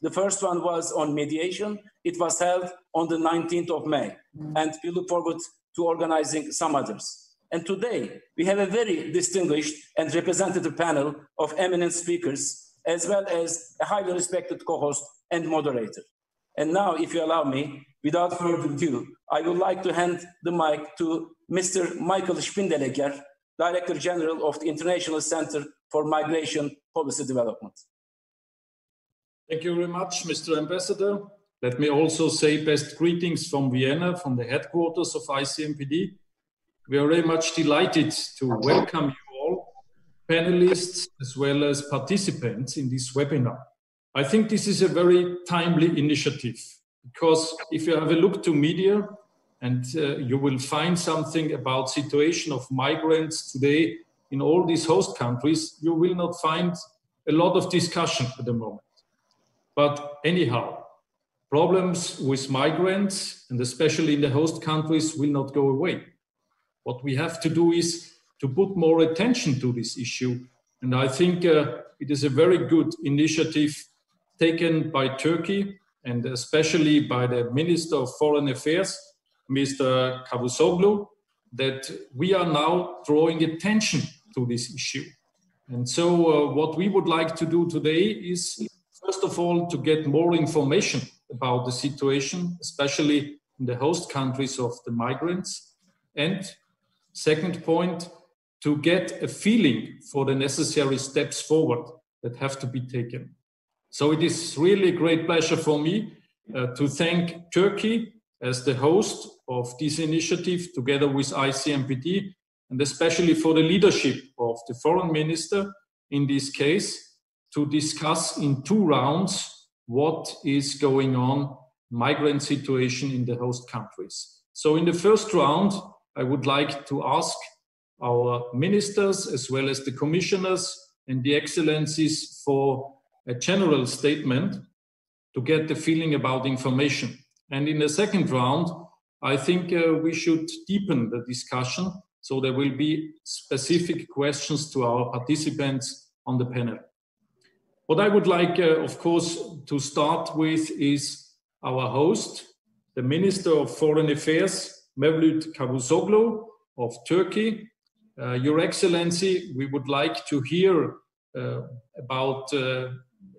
The first one was on mediation. It was held on the 19th of May, and we look forward to organizing some others. And today, we have a very distinguished and representative panel of eminent speakers, as well as a highly respected co-host and moderator. And now, if you allow me, without further ado, I would like to hand the mic to Mr. Michael Spindelecker, Director General of the International Center for Migration Policy Development. Thank you very much, Mr. Ambassador. Let me also say best greetings from Vienna, from the headquarters of ICMPD. We are very much delighted to welcome you all, panelists, as well as participants in this webinar. I think this is a very timely initiative, because if you have a look to media, and you will find something about situation of migrants today in all these host countries, you will not find a lot of discussion at the moment. But anyhow, problems with migrants, and especially in the host countries, will not go away. What we have to do is to put more attention to this issue. And I think it is a very good initiative taken by Turkey, and especially by the Minister of Foreign Affairs, Mr. Cavusoglu, that we are now drawing attention to this issue. And so what we would like to do today is, first of all, to get more information about the situation, especially in the host countries of the migrants. And second point, to get a feeling for the necessary steps forward that have to be taken. So it is really a great pleasure for me to thank Turkey as the host of this initiative together with ICMPD, and especially for the leadership of the foreign minister in this case, to discuss in 2 rounds what is going on, migrant situation in the host countries. So in the first round, I would like to ask our ministers as well as the commissioners and the excellencies for a general statement to get the feeling about information. And in the second round, I think we should deepen the discussion, so there will be specific questions to our participants on the panel. What I would like, of course, to start with is our host, the Minister of Foreign Affairs, Mevlüt Cavusoglu of Turkey. Your Excellency, we would like to hear about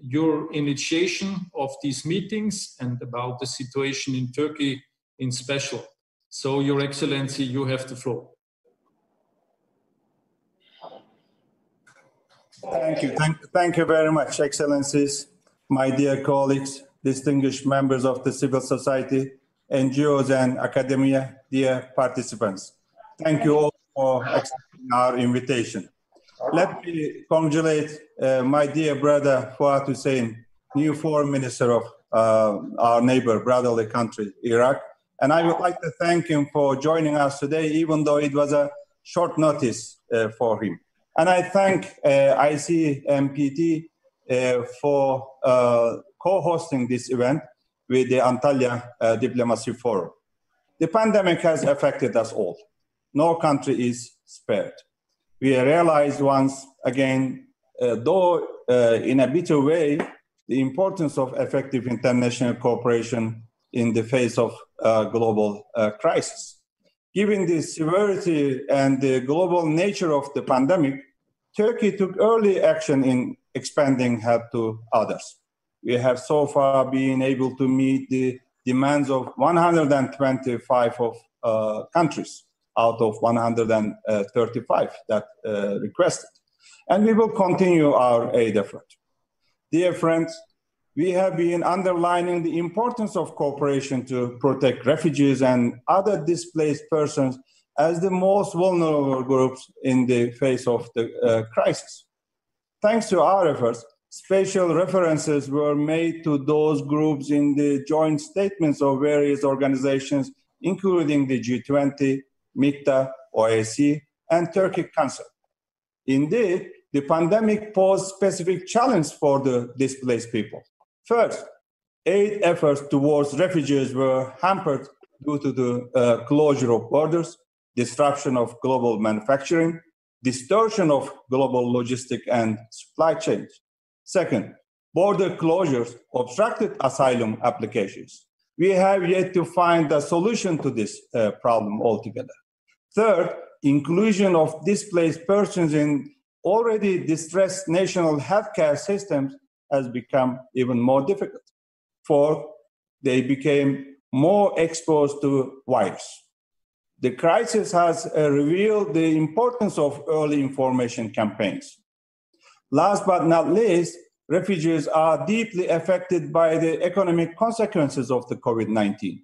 your initiation of these meetings and about the situation in Turkey in special. So, Your Excellency, you have the floor. Thank you. Thank you very much, Excellencies, my dear colleagues, distinguished members of the civil society, NGOs and academia, dear participants. Thank you all for accepting our invitation. Let me congratulate my dear brother Fuat Hussein, new foreign minister of our neighbor, brotherly country, Iraq. And I would like to thank him for joining us today, even though it was a short notice for him. And I thank ICMPD for co-hosting this event with the Antalya Diplomacy Forum. The pandemic has affected us all. No country is spared. We realized once again, though in a bitter way, the importance of effective international cooperation in the face of global crisis. Given the severity and the global nature of the pandemic, Turkey took early action in expanding help to others. We have so far been able to meet the demands of 125 of countries out of 135 that requested. And we will continue our aid effort. Dear friends, we have been underlining the importance of cooperation to protect refugees and other displaced persons as the most vulnerable groups in the face of the crisis. Thanks to our efforts, special references were made to those groups in the joint statements of various organizations, including the G20, MICTA, OAC, and Turkey Council. Indeed, the pandemic posed specific challenges for the displaced people. First, aid efforts towards refugees were hampered due to the closure of borders, disruption of global manufacturing, distortion of global logistic and supply chains. Second, border closures obstructed asylum applications. We have yet to find a solution to this problem altogether. Third, inclusion of displaced persons in already distressed national healthcare systems has become even more difficult. Fourth, they became more exposed to virus. The crisis has revealed the importance of early information campaigns. Last but not least, refugees are deeply affected by the economic consequences of the COVID-19.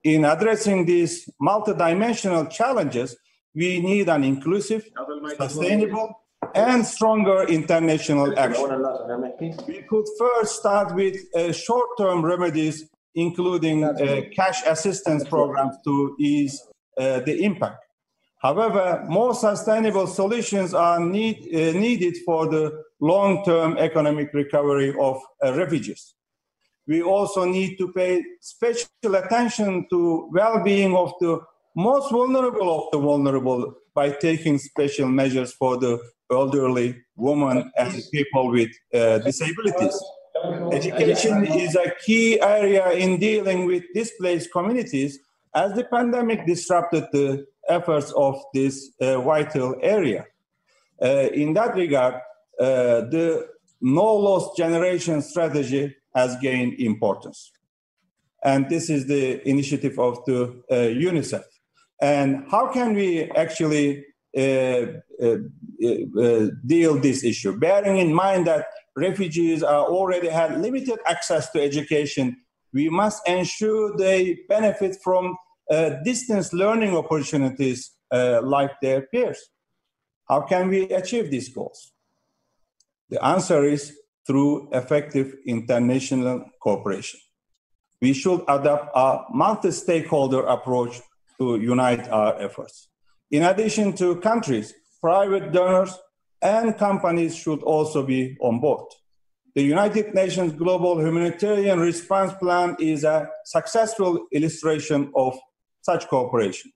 In addressing these multidimensional challenges, we need an inclusive, sustainable, and stronger international action. We could first start with short-term remedies, including cash assistance programs to ease the impact. However, more sustainable solutions are needed for the long-term economic recovery of refugees. We also need to pay special attention to well-being of the most vulnerable of the vulnerable by taking special measures for the elderly, women, and people with disabilities. Education is a key area in dealing with displaced communities, as the pandemic disrupted the efforts of this vital area. In that regard, the No Lost Generation strategy has gained importance. And this is the initiative of the UNICEF. And how can we actually deal this issue? Bearing in mind that refugees already had limited access to education, we must ensure they benefit from distance learning opportunities like their peers. How can we achieve these goals? The answer is through effective international cooperation. We should adopt a multi-stakeholder approach to unite our efforts. In addition to countries, private donors and companies should also be on board. The United Nations Global Humanitarian Response Plan is a successful illustration of such cooperation.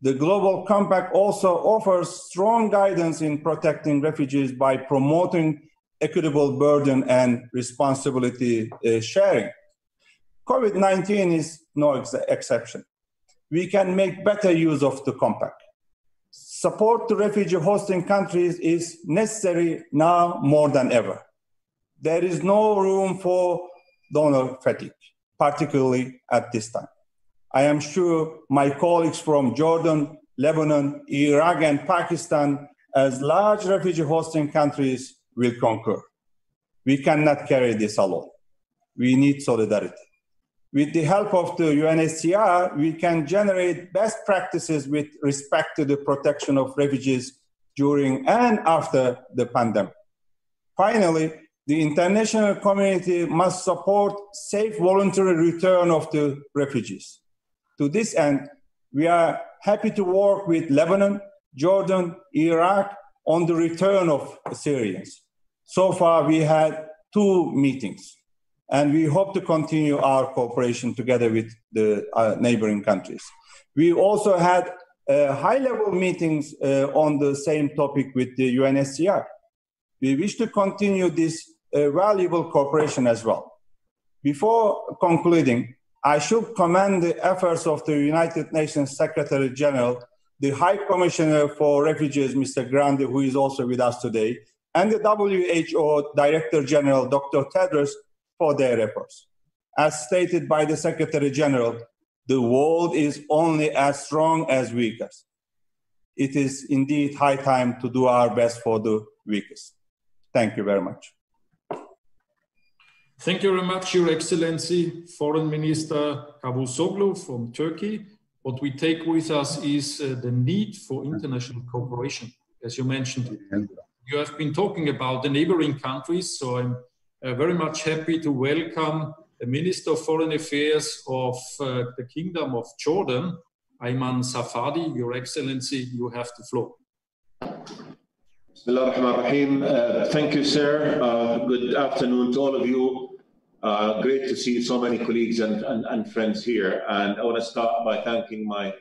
The Global Compact also offers strong guidance in protecting refugees by promoting equitable burden and responsibility sharing. COVID-19 is no exception. We can make better use of the Compact. Support to refugee hosting countries is necessary now more than ever. There is no room for donor fatigue, particularly at this time. I am sure my colleagues from Jordan, Lebanon, Iraq, and Pakistan, as large refugee hosting countries, will concur. We cannot carry this alone. We need solidarity. With the help of the UNHCR, we can generate best practices with respect to the protection of refugees during and after the pandemic. Finally, the international community must support safe voluntary return of the refugees. To this end, we are happy to work with Lebanon, Jordan, Iraq on the return of Syrians. So far, we had 2 meetings, and we hope to continue our cooperation together with the neighboring countries. We also had high-level meetings on the same topic with the UNHCR. We wish to continue this valuable cooperation as well. Before concluding, I should commend the efforts of the United Nations Secretary General, the High Commissioner for Refugees, Mr. Grandi, who is also with us today, and the WHO Director General, Dr. Tedros, for their efforts. As stated by the Secretary General, the world is only as strong as weakest. It is indeed high time to do our best for the weakest. Thank you very much. Thank you very much, Your Excellency, Foreign Minister Cavusoglu from Turkey. What we take with us is the need for international cooperation, as you mentioned. You have been talking about the neighboring countries, so I'm very much happy to welcome the Minister of Foreign Affairs of the Kingdom of Jordan, Ayman Safadi. Your Excellency, you have the floor. Thank you, sir. Good afternoon to all of you. Great to see so many colleagues and friends here. And I want to start by thanking my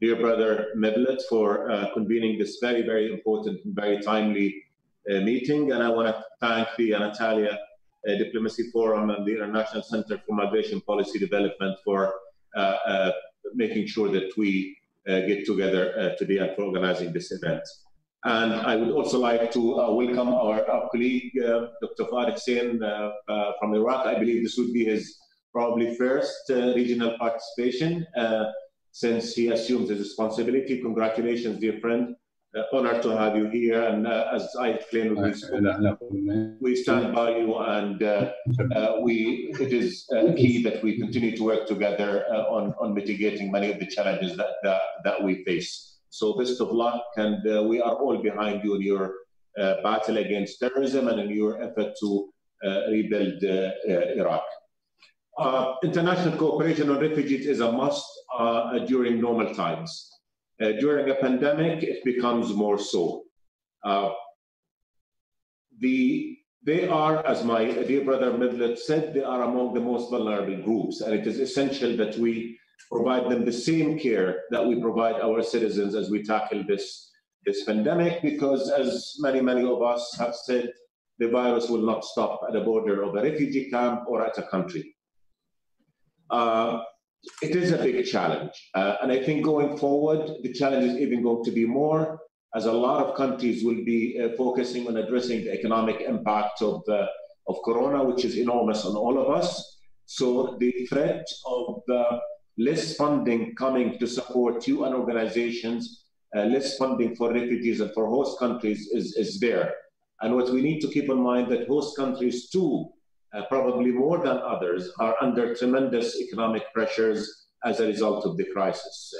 dear brother Mevlut for convening this very, very important and very timely meeting. And I want to thank Natalia Diplomacy Forum and the International Center for Migration Policy Development for making sure that we get together today and for organizing this event. And I would also like to welcome our colleague, Dr. Farid Hussein from Iraq. I believe this would be his probably first regional participation since he assumes his responsibility. Congratulations, dear friend. Honored to have you here. And as I explained, we stand by you, and it is key that we continue to work together on mitigating many of the challenges that we face. So best of luck, and we are all behind you in your battle against terrorism and in your effort to rebuild Iraq. International cooperation on refugees is a must during normal times. During a pandemic, it becomes more so. They are, as my dear brother Midlet said, they are among the most vulnerable groups, and it is essential that we provide them the same care that we provide our citizens as we tackle this pandemic, because as many of us have said, the virus will not stop at the border of a refugee camp or at a country. It is a big challenge, and I think going forward, the challenge is even going to be more, as a lot of countries will be focusing on addressing the economic impact of Corona, which is enormous on all of us. So the threat of less funding coming to support UN organizations, less funding for refugees and for host countries is there. And what we need to keep in mind that host countries too, probably more than others, are under tremendous economic pressures as a result of the crisis.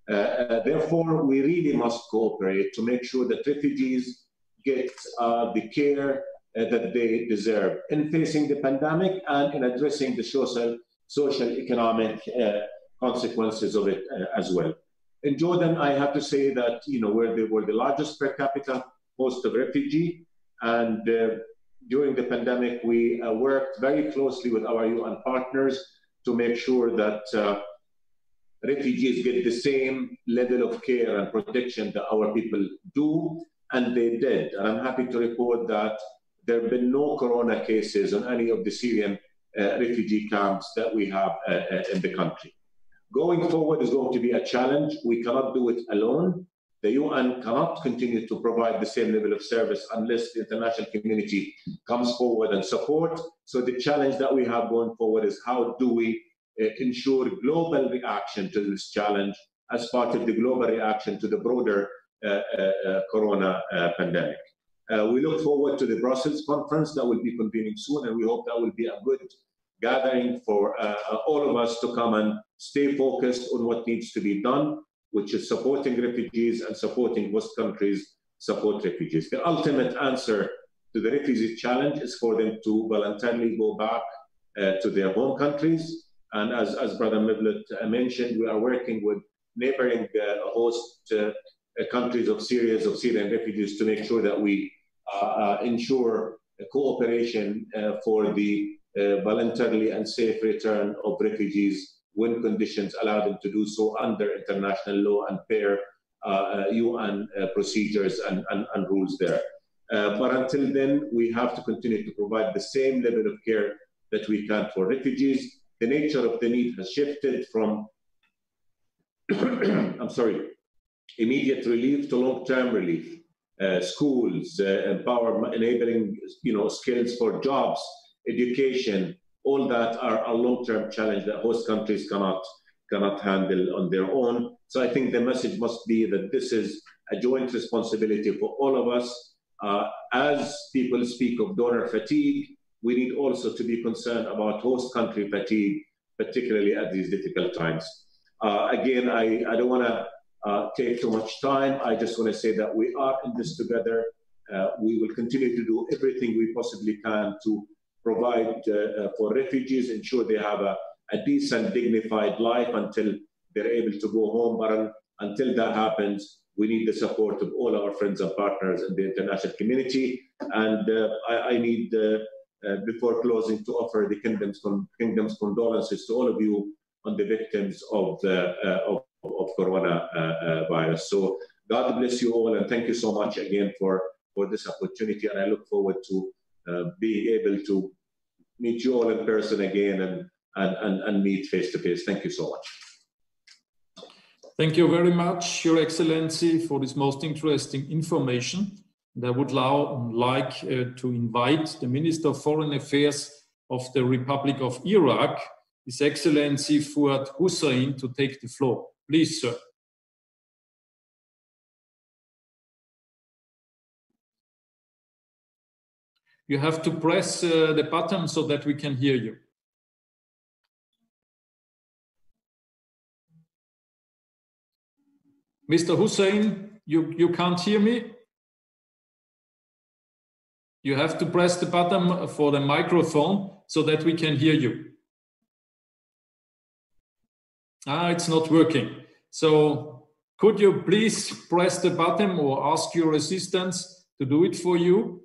Therefore, we really must cooperate to make sure that refugees get the care that they deserve in facing the pandemic and in addressing the social economic consequences of it as well. In Jordan, I have to say that we're the largest per capita host of refugee, and during the pandemic, we worked very closely with our UN partners to make sure that refugees get the same level of care and protection that our people do, and they did. And I'm happy to report that there have been no Corona cases on any of the Syrian refugee camps that we have in the country. Going forward is going to be a challenge. We cannot do it alone. The UN cannot continue to provide the same level of service unless the international community comes forward and support. So the challenge that we have going forward is how do we ensure global reaction to this challenge as part of the global reaction to the broader Corona pandemic. We look forward to the Brussels conference that will be convening soon, and we hope that will be a good gathering for all of us to come and stay focused on what needs to be done, which is supporting refugees and supporting host countries support refugees. The ultimate answer to the refugee challenge is for them to voluntarily go back to their home countries. And as Brother Miblet mentioned, we are working with neighboring host countries of Syrian refugees to make sure that we ensure cooperation for the voluntarily and safe return of refugees when conditions allow them to do so under international law and fair UN procedures and rules there. But until then, we have to continue to provide the same level of care that we can for refugees. The nature of the need has shifted from immediate relief to long-term relief. Schools, enabling skills for jobs, education, all that are a long-term challenge that host countries cannot handle on their own. So I think the message must be that this is a joint responsibility for all of us. As people speak of donor fatigue, we need also to be concerned about host country fatigue, particularly at these difficult times. Again, I don't want to take too much time. I just want to say that we are in this together. We will continue to do everything we possibly can to provide for refugees, ensure they have a decent, dignified life until they're able to go home. But until that happens, we need the support of all our friends and partners in the international community. And I need, before closing, to offer the Kingdom's condolences to all of you on the victims of coronavirus. So God bless you all, and thank you so much again for this opportunity. And I look forward to being able to meet you all in person again and meet face to face. Thank you so much. Thank you very much, Your Excellency, for this most interesting information. And I would now like to invite the Minister of Foreign Affairs of the Republic of Iraq, His Excellency Fuad Hussain, to take the floor. Please, sir. You have to press the button so that we can hear you. Mr. Hussain, you can't hear me? You have to press the button for the microphone so that we can hear you. It's not working. So could you please press the button or ask your assistants to do it for you?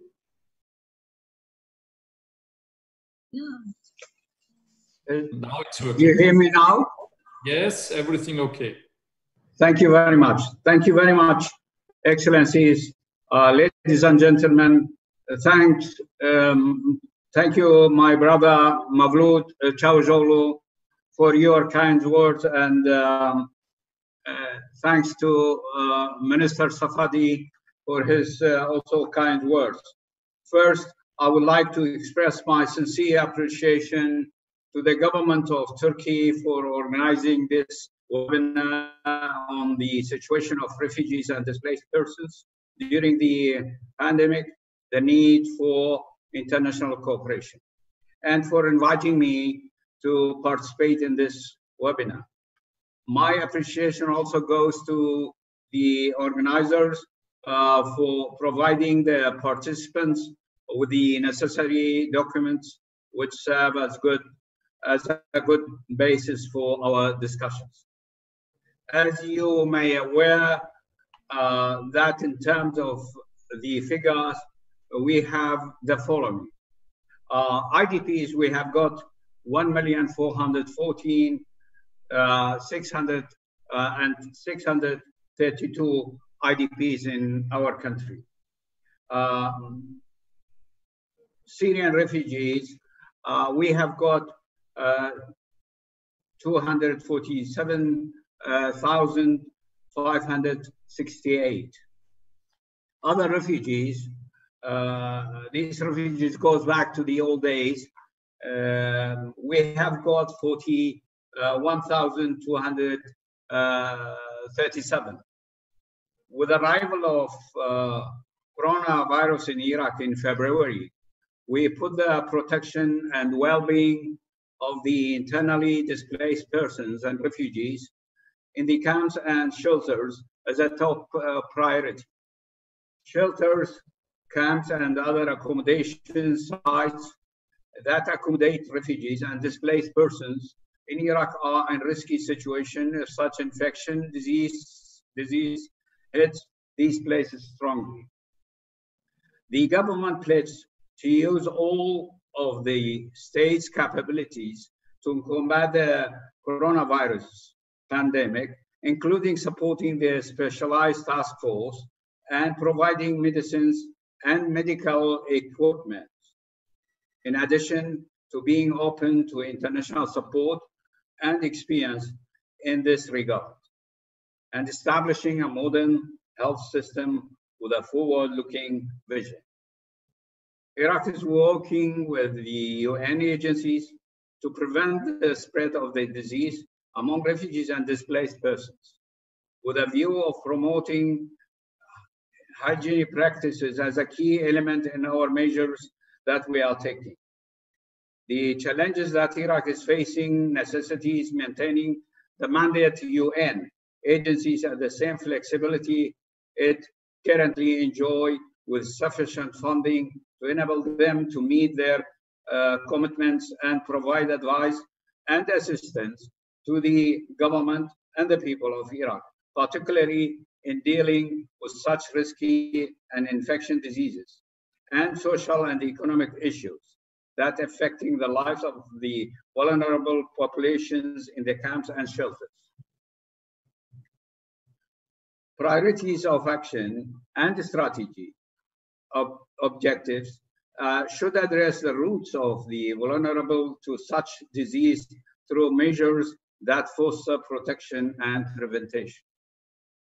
Now it's working. You hear me now? Yes, everything okay. Thank you very much. Thank you very much, Excellencies, ladies and gentlemen. Thank you, my brother Mavlud Çavuşoğlu, for your kind words, and thanks to Minister Safadi for his also kind words. First, I would like to express my sincere appreciation to the government of Turkey for organizing this webinar on the situation of refugees and displaced persons during the pandemic, the need for international cooperation, and for inviting me to participate in this webinar. My appreciation also goes to the organizers for providing the participants with the necessary documents which serve as a good basis for our discussions. As you may aware, that in terms of the figures, we have the following. IDPs, we have got 1,414,632 IDPs in our country. Syrian refugees, we have got 247,568. Other refugees, these refugees goes back to the old days. We have got 41,237. With the arrival of coronavirus in Iraq in February, we put the protection and well-being of the internally displaced persons and refugees in the camps and shelters as a top priority. Shelters, camps, and other accommodation sites that accommodate refugees and displaced persons in Iraq are in risky situation if such infection disease hits these places strongly. The government pledged to use all of the state's capabilities to combat the coronavirus pandemic, including supporting the specialized task force and providing medicines and medical equipment, in addition to being open to international support and experience in this regard, and establishing a modern health system with a forward-looking vision. Iraq is working with the UN agencies to prevent the spread of the disease among refugees and displaced persons, with a view of promoting hygiene practices as a key element in our measures that we are taking. The challenges that Iraq is facing necessitates maintaining the mandate to UN agencies at the same flexibility it currently enjoys, with sufficient funding to enable them to meet their commitments and provide advice and assistance to the government and the people of Iraq, particularly in dealing with such risky and infectious diseases and social and economic issues that affecting the lives of the vulnerable populations in the camps and shelters. Priorities of action and strategy objectives should address the roots of the vulnerable to such disease through measures that foster protection and prevention.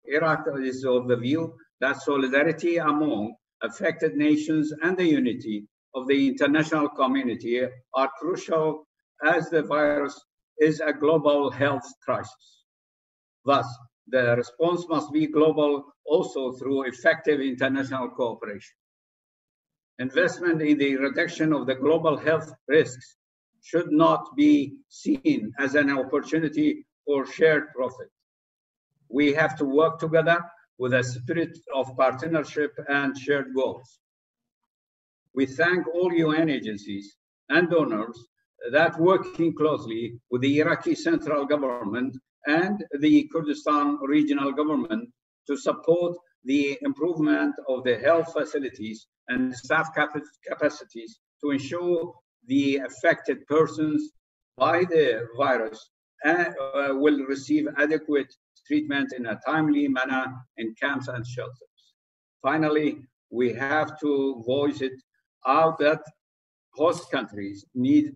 Iraq is of the view that solidarity among affected nations and the unity of the international community are crucial as the virus is a global health crisis. Thus, the response must be global also through effective international cooperation. Investment in the reduction of the global health risks should not be seen as an opportunity for shared profit. We have to work together with a spirit of partnership and shared goals. We thank all UN agencies and donors that working closely with the Iraqi central government and the Kurdistan regional government to support the improvement of the health facilities and staff capacities to ensure the affected persons by the virus will receive adequate treatment in a timely manner in camps and shelters. Finally, we have to voice it out that host countries need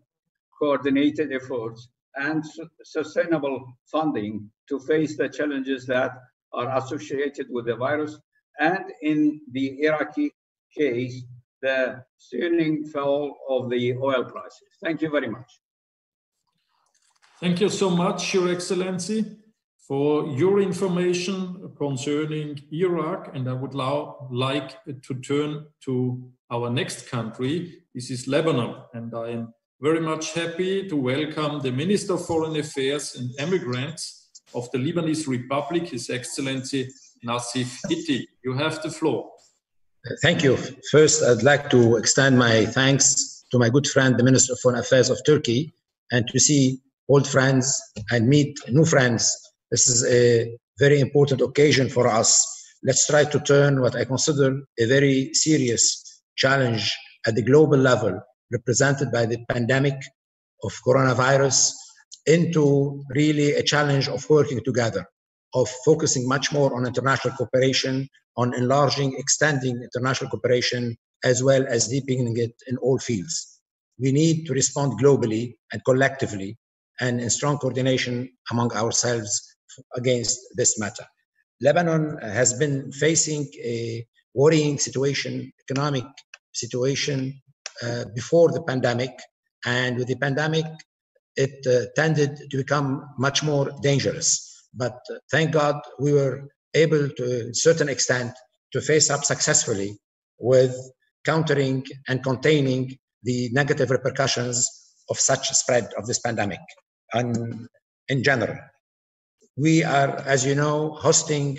coordinated efforts and sustainable funding to face the challenges that are associated with the virus, and in the Iraqi case, the stunning fall of the oil prices. Thank you very much. Thank you so much, Your Excellency, for your information concerning Iraq. And I would now like to turn to our next country. This is Lebanon. And I am very much happy to welcome the Minister of Foreign Affairs and Immigrants of the Lebanese Republic, His Excellency Nassif Hitti. You have the floor. Thank you. First, I'd like to extend my thanks to my good friend, the Minister of Foreign Affairs of Turkey, and to see old friends and meet new friends. This is a very important occasion for us. Let's try to turn what I consider a very serious challenge at the global level, represented by the pandemic of coronavirus, into really a challenge of working together, of focusing much more on international cooperation, on enlarging, extending international cooperation, as well as deepening it in all fields. We need to respond globally and collectively and in strong coordination among ourselves against this matter. Lebanon has been facing a worrying situation, economic situation before the pandemic, and with the pandemic, it tended to become much more dangerous. But thank God we were able to a certain extent to face up successfully with countering and containing the negative repercussions of such spread of this pandemic. And in general, we are, as you know, hosting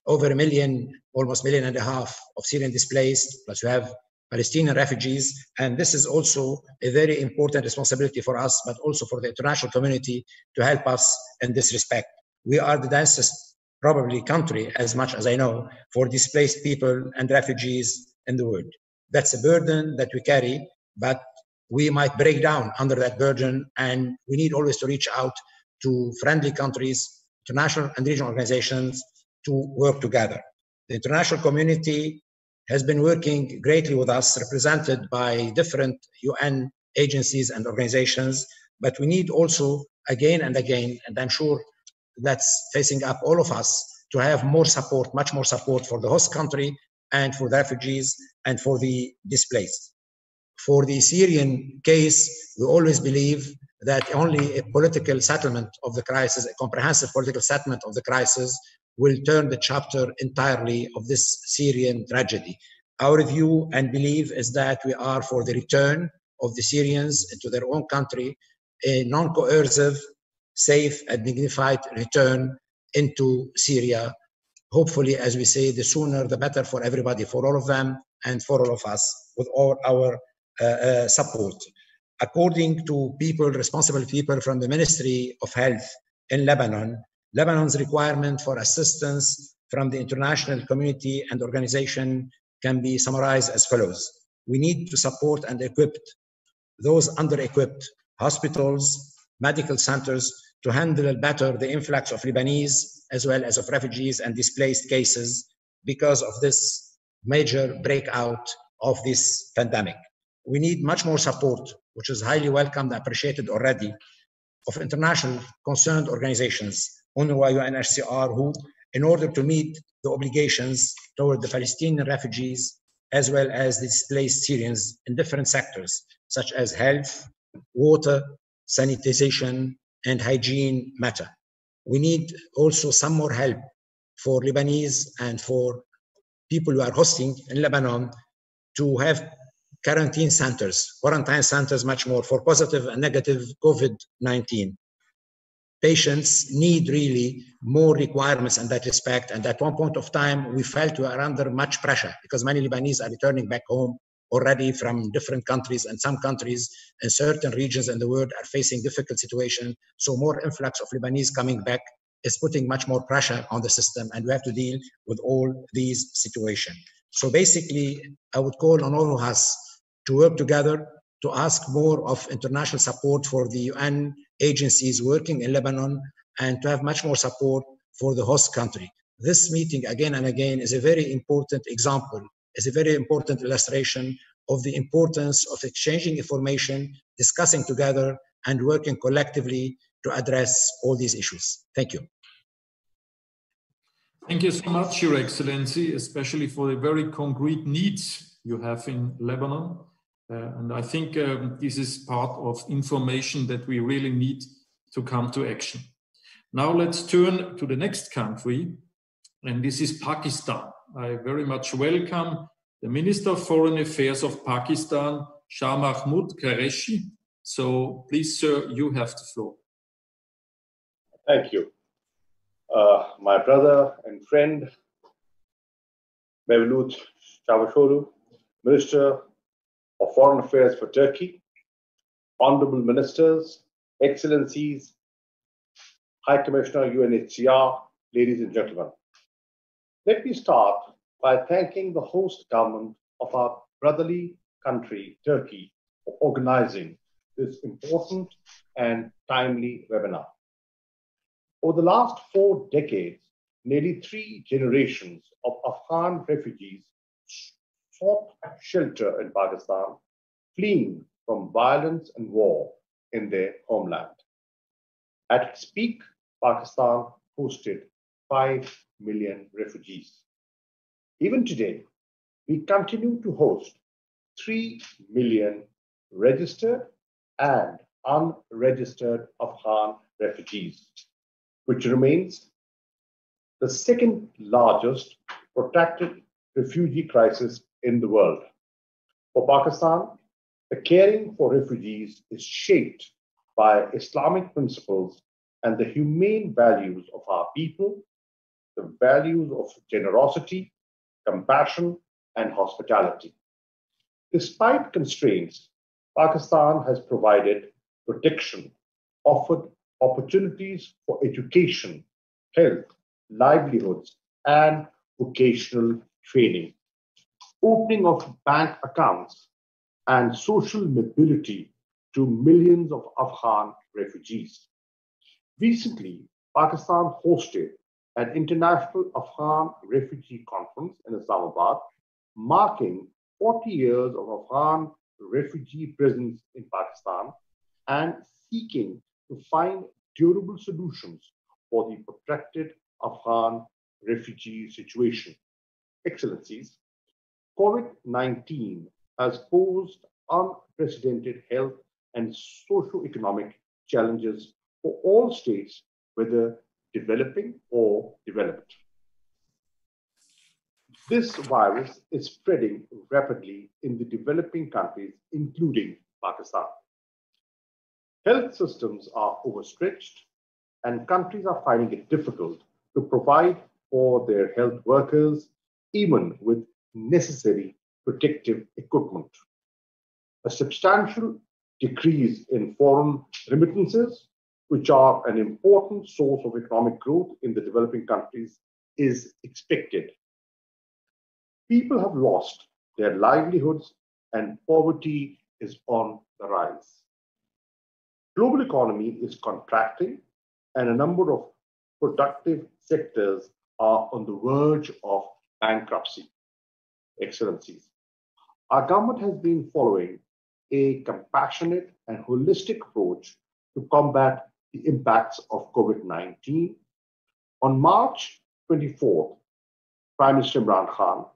over 1 million, almost 1.5 million of Syrian displaced, plus we have Palestinian refugees, and this is also a very important responsibility for us, but also for the international community to help us in this respect. We are the densest, probably, country, as much as I know, for displaced people and refugees in the world. That's a burden that we carry, but we might break down under that burden, and we need always to reach out to friendly countries, international and regional organizations to work together. The international community has been working greatly with us, represented by different UN agencies and organizations, but we need also again and again, and I'm sure that's facing up all of us, to have more support, much more support for the host country and for the refugees and for the displaced. For the Syrian case, we always believe that only a political settlement of the crisis, a comprehensive political settlement of the crisis, will turn the chapter entirely of this Syrian tragedy. Our view and belief is that we are for the return of the Syrians into their own country, a non-coercive, safe and dignified return into Syria. Hopefully, as we say, the sooner the better for everybody, for all of them and for all of us, with all our support. According to responsible people from the Ministry of Health in Lebanon, Lebanon's requirement for assistance from the international community and organization can be summarized as follows. We need to support and equip those under-equipped hospitals, medical centers, to handle better the influx of Lebanese as well as of refugees and displaced cases because of this major breakout of this pandemic. we need much more support, which is highly welcomed and appreciated already, of international concerned organizations, UNRWA, UNHCR, who, in order to meet the obligations toward the Palestinian refugees, as well as the displaced Syrians in different sectors, such as health, water, sanitization, and hygiene matter. We need also some more help for Lebanese and for people who are hosting in Lebanon to have quarantine centers much more for positive and negative COVID-19. Patients need really more requirements in that respect. And at one point of time, we felt we are under much pressure because many Lebanese are returning back home already from different countries, and some countries in certain regions in the world are facing difficult situations. So more influx of Lebanese coming back is putting much more pressure on the system, and we have to deal with all these situations. So basically, I would call on all of us to work together to ask more of international support for the UN agencies working in Lebanon and to have much more support for the host country. This meeting again and again is a very important example, is a very important illustration of the importance of exchanging information, discussing together, and working collectively to address all these issues. Thank you. Thank you so much, Your Excellency, especially for the very concrete needs you have in Lebanon. And I think this is part of information that we really need to come to action. Now let's turn to the next country, and this is Pakistan. I very much welcome the Minister of Foreign Affairs of Pakistan, Shah Mahmood Qureshi. So please, sir, you have the floor. Thank you. My brother and friend, Mevlut Çavuşoğlu, Minister of Foreign Affairs for Turkey, Honorable Ministers, Excellencies, High Commissioner UNHCR, ladies and gentlemen. Let me start by thanking the host government of our brotherly country, Turkey, for organizing this important and timely webinar. Over the last 4 decades, nearly 3 generations of Afghan refugees sought shelter in Pakistan, fleeing from violence and war in their homeland. At its peak, Pakistan hosted 5 million refugees. Even today, we continue to host 3 million registered and unregistered Afghan refugees, which remains the second largest protracted refugee crisis in the world. For Pakistan, the caring for refugees is shaped by Islamic principles and the humane values of our people, the values of generosity, compassion, and hospitality. Despite constraints, Pakistan has provided protection, offered opportunities for education, health, livelihoods, and vocational training, opening of bank accounts, and social mobility to millions of Afghan refugees. Recently, Pakistan hosted an international Afghan refugee conference in Islamabad, marking 40 years of Afghan refugee presence in Pakistan and seeking to find durable solutions for the protracted Afghan refugee situation. Excellencies, COVID-19 has posed unprecedented health and socio-economic challenges for all states, whether developing or developed. This virus is spreading rapidly in the developing countries, including Pakistan. Health systems are overstretched, and countries are finding it difficult to provide for their health workers, even with necessary protective equipment. A substantial decrease in foreign remittances, which are an important source of economic growth in the developing countries, is expected. People have lost their livelihoods and poverty is on the rise. Global economy is contracting and a number of productive sectors are on the verge of bankruptcy. Excellencies, our government has been following a compassionate and holistic approach to combat the impacts of COVID-19. On March 24th, Prime Minister Imran Khan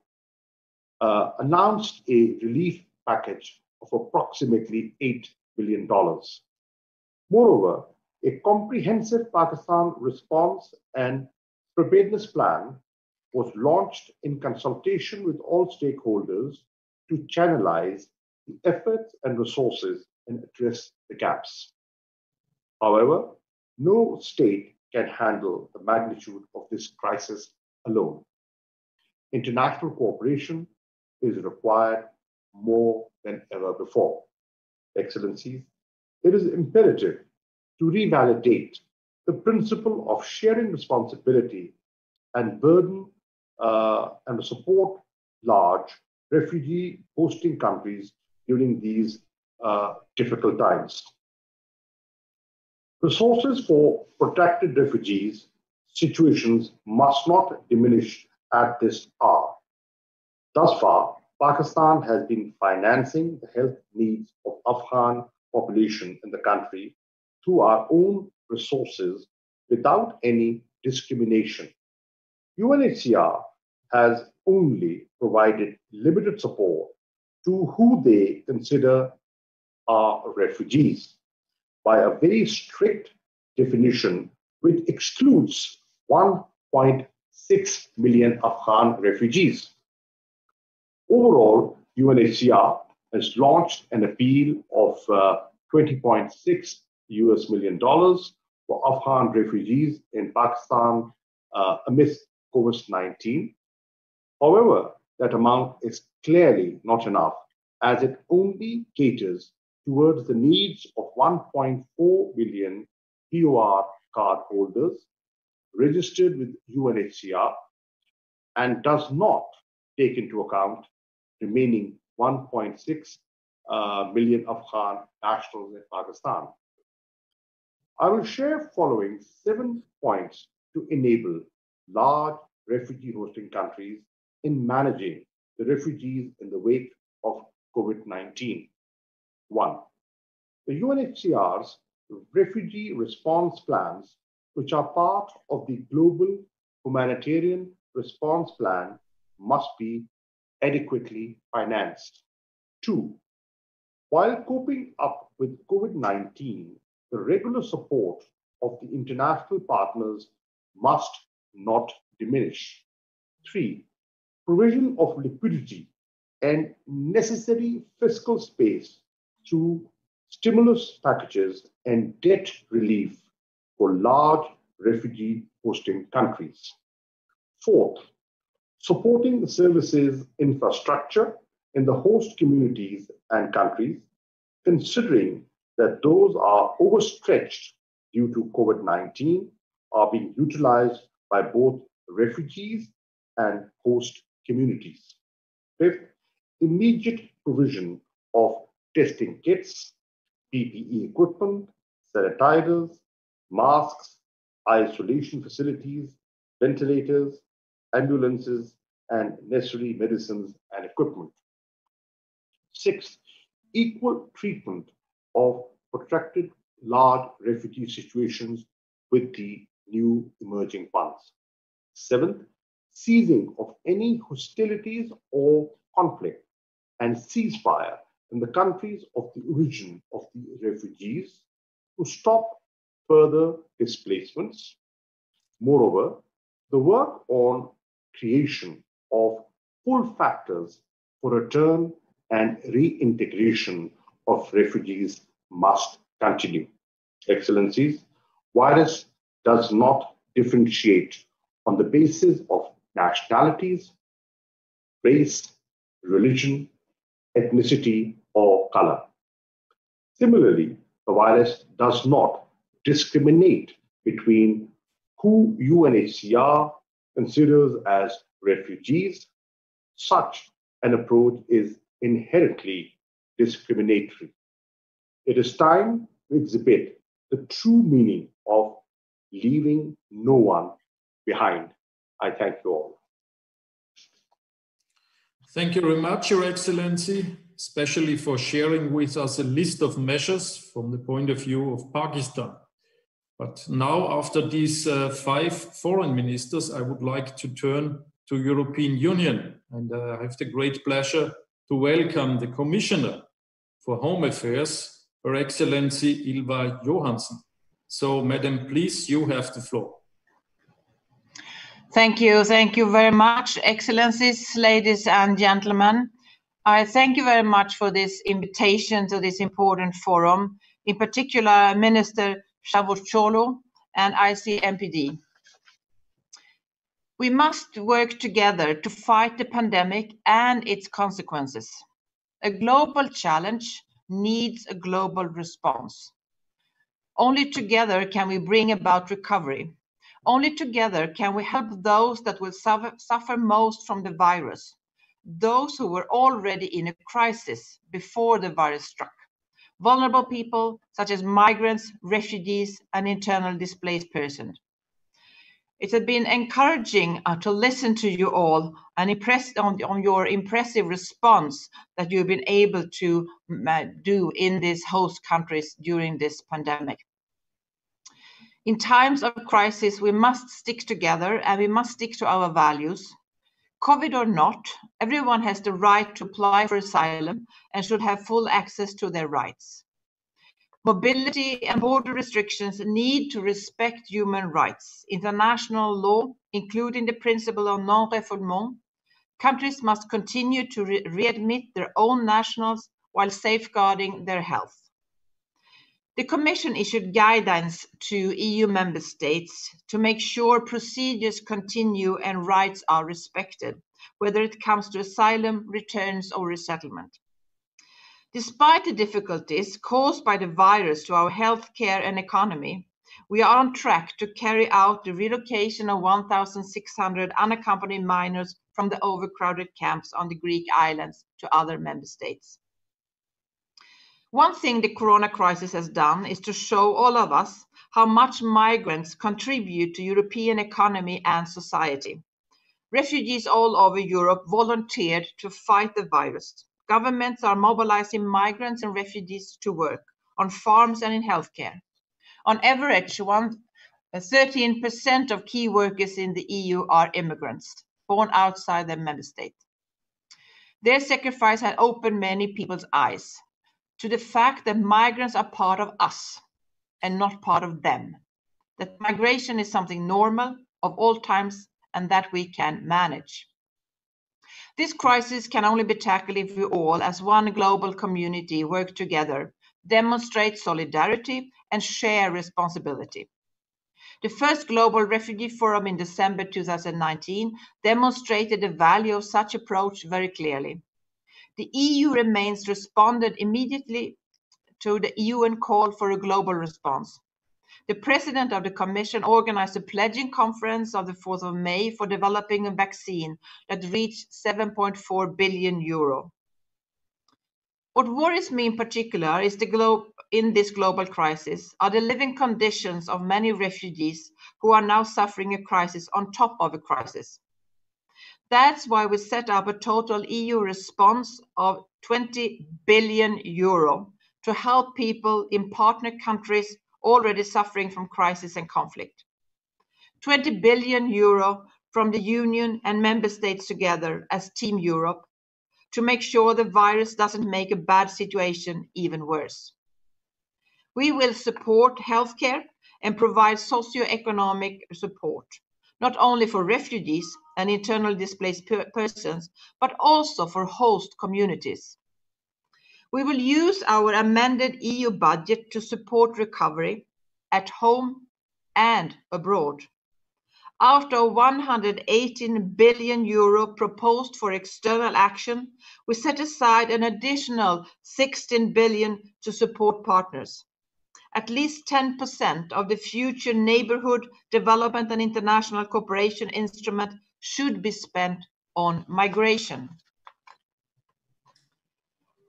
announced a relief package of approximately $8 billion. Moreover, a comprehensive Pakistan response and preparedness plan was launched in consultation with all stakeholders to channelize the efforts and resources and address the gaps. However, no state can handle the magnitude of this crisis alone. International cooperation is required more than ever before. Excellencies, it is imperative to revalidate the principle of sharing responsibility and burden and support large refugee hosting countries during these difficult times. Resources for protected refugees situations must not diminish at this hour. Thus far, Pakistan has been financing the health needs of Afghan population in the country through our own resources without any discrimination. UNHCR has only provided limited support to who they consider are refugees by a very strict definition which excludes 1.6 million Afghan refugees. Overall, UNHCR has launched an appeal of $20.6 million for Afghan refugees in Pakistan amidst COVID-19. However, that amount is clearly not enough, as it only caters towards the needs of 1.4 million POR card holders registered with UNHCR and does not take into account remaining 1.6 million Afghan nationals in Pakistan. I will share following 7 points to enable large refugee hosting countries in managing the refugees in the wake of COVID-19. 1. The UNHCR's refugee response plans, which are part of the global humanitarian response plan, must be adequately financed. 2. While coping up with COVID-19, the regular support of the international partners must not diminish. 3. Provision of liquidity and necessary fiscal space through stimulus packages and debt relief for large refugee hosting countries. 4th, supporting the services infrastructure in the host communities and countries, considering that those are overstretched due to COVID-19, are being utilized by both refugees and host communities. 5th, immediate provision of testing kits, PPE equipment, sanitizers, masks, isolation facilities, ventilators, ambulances, and necessary medicines and equipment. 6th, equal treatment of protracted large refugee situations with the new emerging ones. 7th, ceasing of any hostilities or conflict and ceasefire in the countries of the origin of the refugees to stop further displacements. Moreover, the work on creation of pull factors for return and reintegration of refugees must continue. Excellencies, virus does not differentiate on the basis of nationalities, race, religion, ethnicity, or color. Similarly, the virus does not discriminate between who UNHCR considers as refugees. Such an approach is inherently discriminatory. It is time to exhibit the true meaning of leaving no one behind. I thank you all. Thank you very much, Your Excellency. especially for sharing with us a list of measures from the point of view of Pakistan. But now, after these 5 foreign ministers, I would like to turn to European Union, and I have the great pleasure to welcome the Commissioner for Home Affairs, Her Excellency Ylva Johansson. So, Madam, please, you have the floor. Thank you very much, Excellencies, ladies and gentlemen. I thank you very much for this invitation to this important forum, in particular Minister Çavuşoğlu and ICMPD. We must work together to fight the pandemic and its consequences. A global challenge needs a global response. Only together can we bring about recovery. Only together can we help those that will suffer most from the virus, those who were already in a crisis before the virus struck. Vulnerable people such as migrants, refugees, and internally displaced persons. It has been encouraging to listen to you all and impressed on your impressive response that you've been able to do in these host countries during this pandemic. In times of crisis, we must stick together and we must stick to our values. COVID or not, everyone has the right to apply for asylum and should have full access to their rights. Mobility and border restrictions need to respect human rights. International law, including the principle of non-refoulement, countries must continue to readmit their own nationals while safeguarding their health. The Commission issued guidelines to EU member states to make sure procedures continue and rights are respected, whether it comes to asylum, returns or resettlement. Despite the difficulties caused by the virus to our healthcare and economy, we are on track to carry out the relocation of 1,600 unaccompanied minors from the overcrowded camps on the Greek islands to other member states. One thing the corona crisis has done is to show all of us how much migrants contribute to European economy and society. Refugees all over Europe volunteered to fight the virus. Governments are mobilizing migrants and refugees to work on farms and in healthcare. On average, 13% of key workers in the EU are immigrants, born outside their member state. Their sacrifice had opened many people's eyes to the fact that migrants are part of us and not part of them, that migration is something normal of all times and that we can manage. This crisis can only be tackled if we all, as one global community, work together, demonstrate solidarity and share responsibility. The first Global Refugee Forum in December 2019 demonstrated the value of such approach very clearly. The EU responded immediately to the UN call for a global response. The President of the Commission organized a pledging conference on the 4th of May for developing a vaccine that reached 7.4 billion euro. What worries me in particular is in this global crisis are the living conditions of many refugees who are now suffering a crisis on top of a crisis. That's why we set up a total EU response of 20 billion euro to help people in partner countries already suffering from crisis and conflict. 20 billion euro from the Union and member states together as Team Europe to make sure the virus doesn't make a bad situation even worse. We will support healthcare and provide socio-economic support, not only for refugees and internally displaced persons, but also for host communities. We will use our amended EU budget to support recovery at home and abroad. Out of 118 billion euro proposed for external action, we set aside an additional 16 billion to support partners. At least 10% of the future neighborhood development and international cooperation instrument should be spent on migration.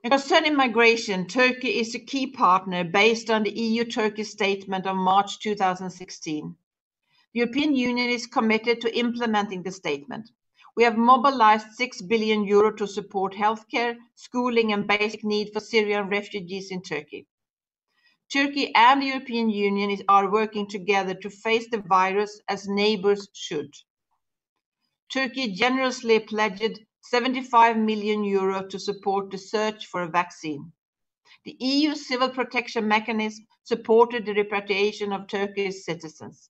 And concerning migration, Turkey is a key partner based on the EU-Turkey statement of March 2016. The European Union is committed to implementing the statement. We have mobilized 6 billion euro to support healthcare, schooling and basic need for Syrian refugees in Turkey. Turkey and the European Union are working together to face the virus as neighbors should. Turkey generously pledged 75 million euro to support the search for a vaccine. The EU Civil Protection Mechanism supported the repatriation of Turkey's citizens.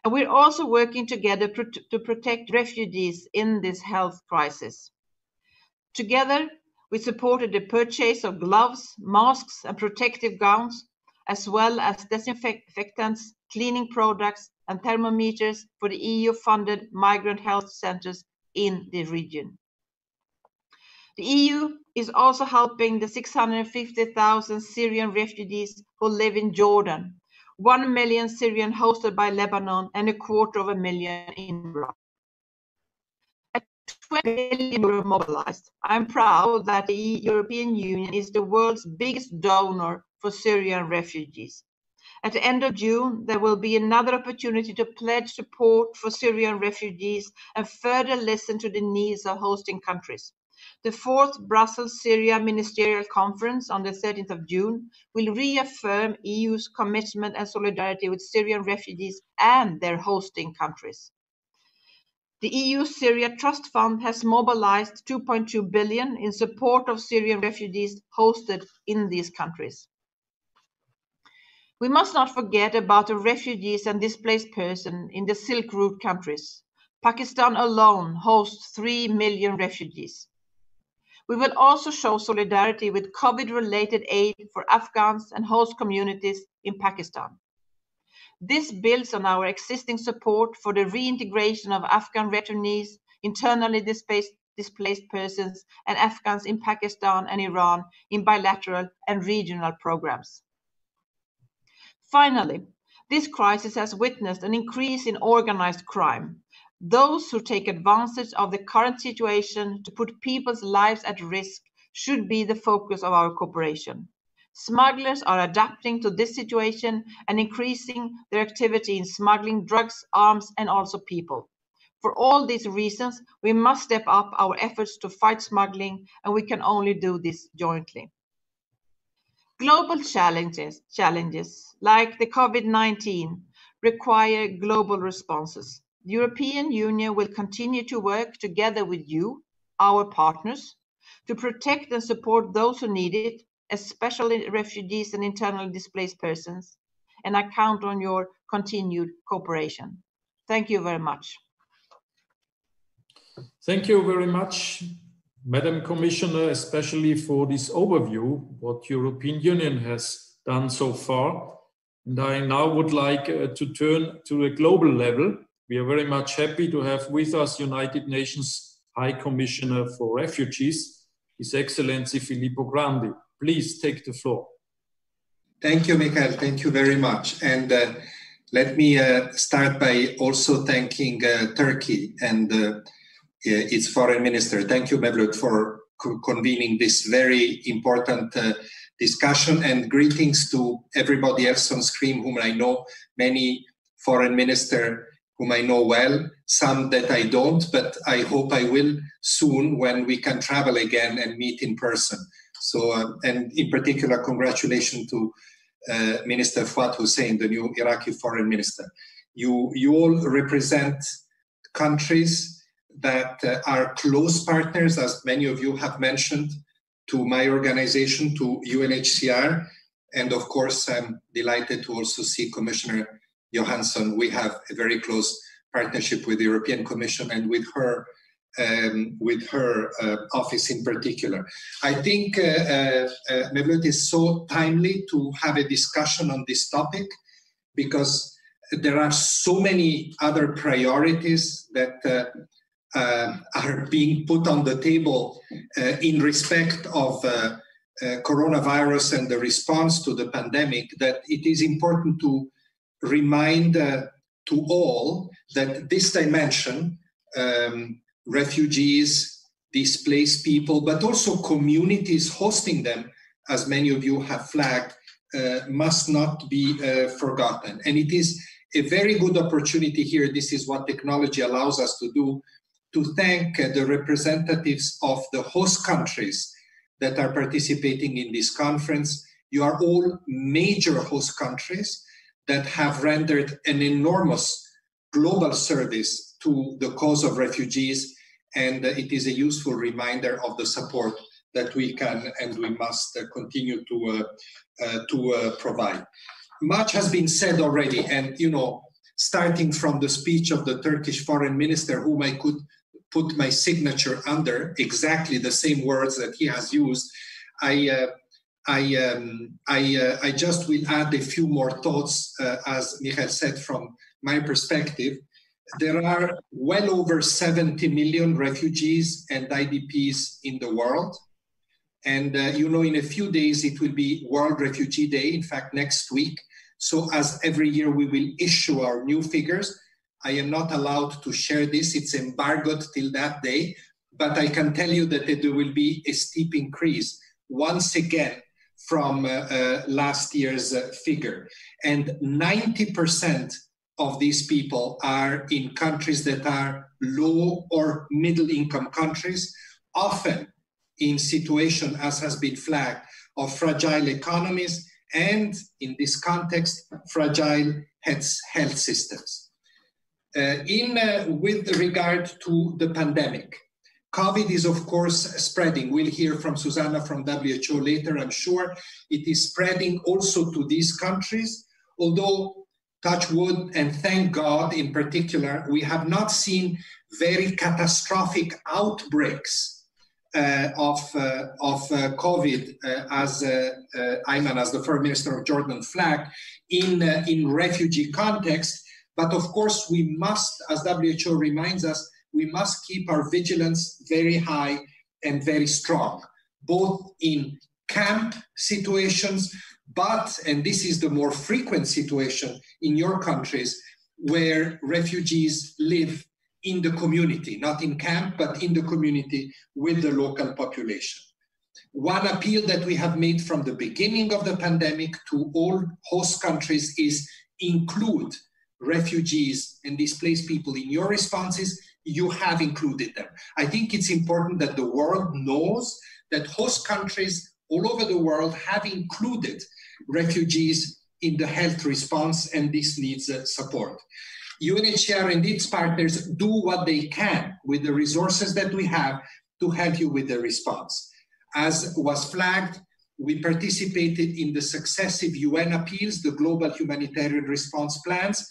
And we're also working together to protect refugees in this health crisis. Together, we supported the purchase of gloves, masks, and protective gowns, as well as disinfectants, cleaning products, and thermometers for the EU-funded migrant health centers in the region. The EU is also helping the 650,000 Syrian refugees who live in Jordan, 1 million Syrian hosted by Lebanon, and 250,000 in Iraq. At 20 billion euro mobilized, I'm proud that the European Union is the world's biggest donor for Syrian refugees. At the end of June, there will be another opportunity to pledge support for Syrian refugees and further listen to the needs of hosting countries. The 4th Brussels Syria Ministerial Conference on the 13th of June will reaffirm EU's commitment and solidarity with Syrian refugees and their hosting countries. The EU Syria Trust Fund has mobilized 2.2 billion in support of Syrian refugees hosted in these countries. We must not forget about the refugees and displaced persons in the Silk Route countries. Pakistan alone hosts 3 million refugees. We will also show solidarity with COVID-related aid for Afghans and host communities in Pakistan. This builds on our existing support for the reintegration of Afghan returnees, internally displaced persons, and Afghans in Pakistan and Iran in bilateral and regional programs. Finally, this crisis has witnessed an increase in organized crime. Those who take advantage of the current situation to put people's lives at risk should be the focus of our cooperation. Smugglers are adapting to this situation and increasing their activity in smuggling drugs, arms, and also people. For all these reasons, we must step up our efforts to fight smuggling, and we can only do this jointly. Global challenges like the COVID-19 require global responses. The European Union will continue to work together with you, our partners, to protect and support those who need it, especially refugees and internally displaced persons, and I count on your continued cooperation. Thank you very much. Thank you very much, Madam Commissioner, especially for this overview, what European Union has done so far. And I now would like to turn to a global level. We are very much happy to have with us United Nations High Commissioner for Refugees, His Excellency Filippo Grandi. Please take the floor. Thank you, Michael. Thank you very much. And let me start by also thanking Turkey and its foreign minister. Thank you, Mevlut, for convening this very important discussion, and greetings to everybody else on screen whom I know, many foreign ministers whom I know well, some that I don't, but I hope I will soon when we can travel again and meet in person. So, and in particular, congratulations to Minister Fuad Hussein, the new Iraqi foreign minister. You all represent countries that are close partners, as many of you have mentioned, to my organization, to UNHCR. And of course, I'm delighted to also see Commissioner Johansson. We have a very close partnership with the European Commission and with her office in particular. I think Mevlut is so timely to have a discussion on this topic, because there are so many other priorities that are being put on the table in respect of coronavirus and the response to the pandemic, that it is important to remind to all that this dimension, refugees, displaced people, but also communities hosting them, as many of you have flagged, must not be forgotten. And it is a very good opportunity here. This is what technology allows us to do, to thank the representatives of the host countries that are participating in this conference. You are all major host countries that have rendered an enormous global service to the cause of refugees, and it is a useful reminder of the support that we can and we must continue to provide. Much has been said already, and starting from the speech of the Turkish foreign minister, whom I could put my signature under exactly the same words that he has used, I just will add a few more thoughts, as Michael said, from my perspective. There are well over 70 million refugees and IDPs in the world. And, in a few days, it will be World Refugee Day, in fact, next week. So as every year, we will issue our new figures. I am not allowed to share this. It's embargoed till that day. But I can tell you that there will be a steep increase once again from last year's figure. And 90% of these people are in countries that are low or middle income countries, often in situation, as has been flagged, of fragile economies and, in this context, fragile health systems. With regard to the pandemic, COVID is, of course, spreading. We'll hear from Susanna from WHO later, I'm sure. It is spreading also to these countries, although, touch wood, and thank God in particular, we have not seen very catastrophic outbreaks of COVID, as Ayman, as the Foreign Minister of Jordan, flagged, in refugee context. But of course, we must, as WHO reminds us, we must keep our vigilance very high and very strong, both in camp situations, but, and this is the more frequent situation in your countries, where refugees live in the community, not in camp, but in the community with the local population. One appeal that we have made from the beginning of the pandemic to all host countries is include refugees and displaced people in your responses. You have included them. I think it's important that the world knows that host countries all over the world have included refugees in the health response, and this needs support. UNHCR and its partners do what they can with the resources that we have to help you with the response. As was flagged, we participated in the successive UN appeals, the global humanitarian response plans.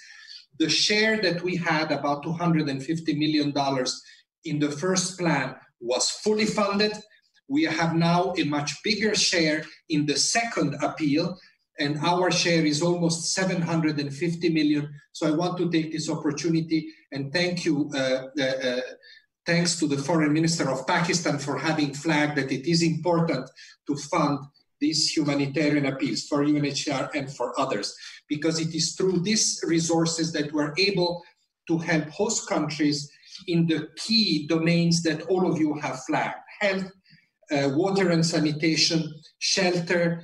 The share that we had, about $250 million in the first plan, was fully funded. We have now a much bigger share in the second appeal, and our share is almost 750 million. So I want to take this opportunity and thank you, thanks to the Foreign Minister of Pakistan for having flagged that it is important to fund these humanitarian appeals for UNHCR and for others, because it is through these resources that we're able to help host countries in the key domains that all of you have flagged: health, water and sanitation, shelter,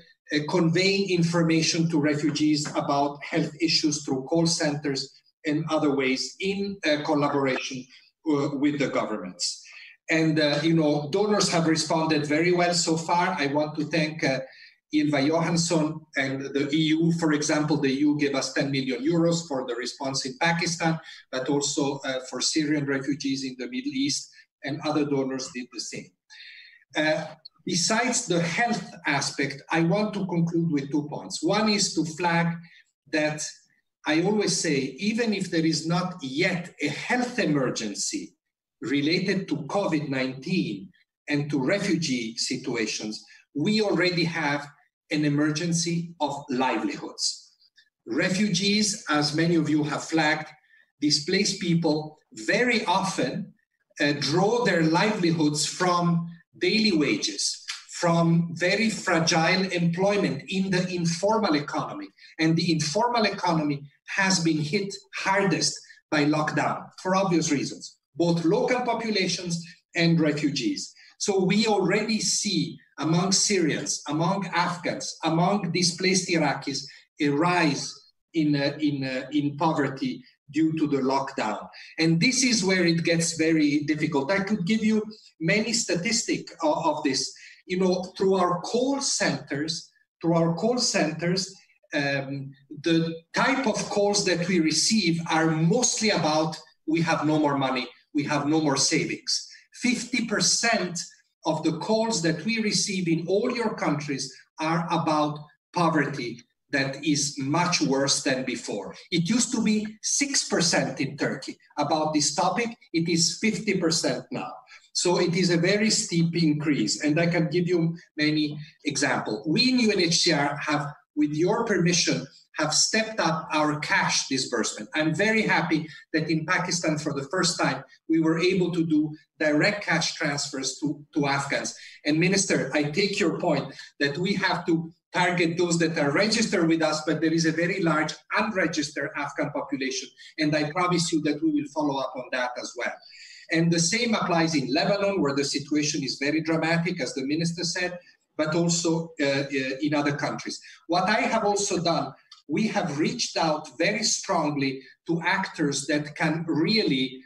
conveying information to refugees about health issues through call centers and other ways in collaboration with the governments. And, donors have responded very well so far. I want to thank Ylva Johansson and the EU. For example, the EU gave us 10 million euros for the response in Pakistan, but also for Syrian refugees in the Middle East, and other donors did the same. Besides the health aspect, I want to conclude with 2 points. One is to flag that I always say, even if there is not yet a health emergency related to COVID-19 and to refugee situations, we already have an emergency of livelihoods. Refugees, as many of you have flagged, displaced people very often draw their livelihoods from daily wages, from very fragile employment in the informal economy. And the informal economy has been hit hardest by lockdown for obvious reasons, both local populations and refugees. So we already see among Syrians, among Afghans, among displaced Iraqis, a rise in poverty due to the lockdown. And this is where it gets very difficult. I could give you many statistics of this. You know, through our call centers, the type of calls that we receive are mostly about, we have no more money, we have no more savings. 50% of the calls that we receive in all your countries are about poverty that is much worse than before. It used to be 6% in Turkey about this topic. It is 50% now. So it is a very steep increase, and I can give you many examples. We in UNHCR have, with your permission, have stepped up our cash disbursement. I'm very happy that in Pakistan, for the first time, we were able to do direct cash transfers to Afghans. And Minister, I take your point that we have to target those that are registered with us, but there is a very large unregistered Afghan population. And I promise you that we will follow up on that as well. And the same applies in Lebanon, where the situation is very dramatic, as the minister said, but also in other countries. What I have also done, we have reached out very strongly to actors that can really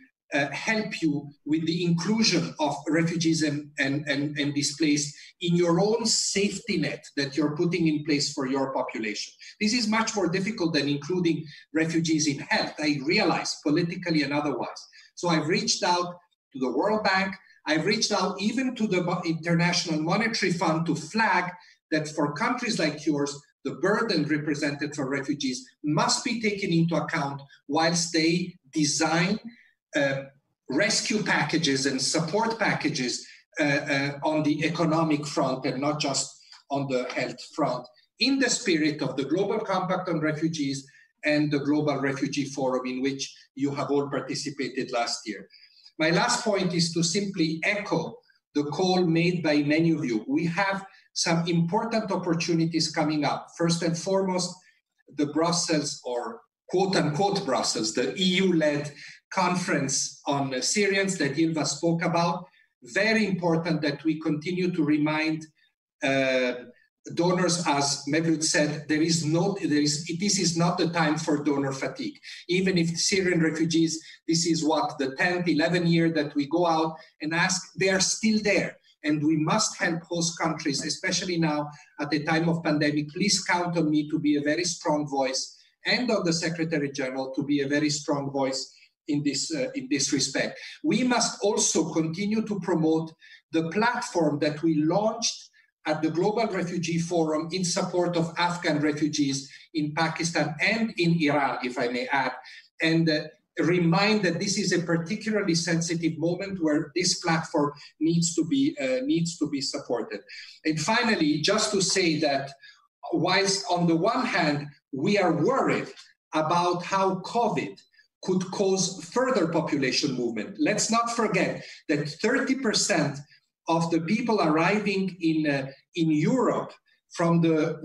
help you with the inclusion of refugees and displaced in your own safety net that you're putting in place for your population. This is much more difficult than including refugees in health, I realize, politically and otherwise. So I've reached out to the World Bank, I've reached out even to the International Monetary Fund to flag that for countries like yours, the burden represented for refugees must be taken into account whilst they design rescue packages and support packages on the economic front and not just on the health front, in the spirit of the Global Compact on Refugees and the Global Refugee Forum, in which you have all participated last year. My last point is to simply echo the call made by many of you. We have some important opportunities coming up. First and foremost, the Brussels, or quote-unquote Brussels, the EU-led conference on Syrians that Ylva spoke about. Very important that we continue to remind donors, as Mevlut said, this is not the time for donor fatigue. Even if Syrian refugees, this is what, the 10th, 11th year that we go out and ask, they are still there. And we must help host countries, especially now at the time of pandemic. Please count on me to be a very strong voice, and on the Secretary General to be a very strong voice in this respect. We must also continue to promote the platform that we launched at the Global Refugee Forum in support of Afghan refugees in Pakistan and in Iran, if I may add, and remind that this is a particularly sensitive moment where this platform needs to be supported. And finally, just to say that whilst on the one hand, we are worried about how COVID could cause further population movement, let's not forget that 30% of the people arriving in Europe from the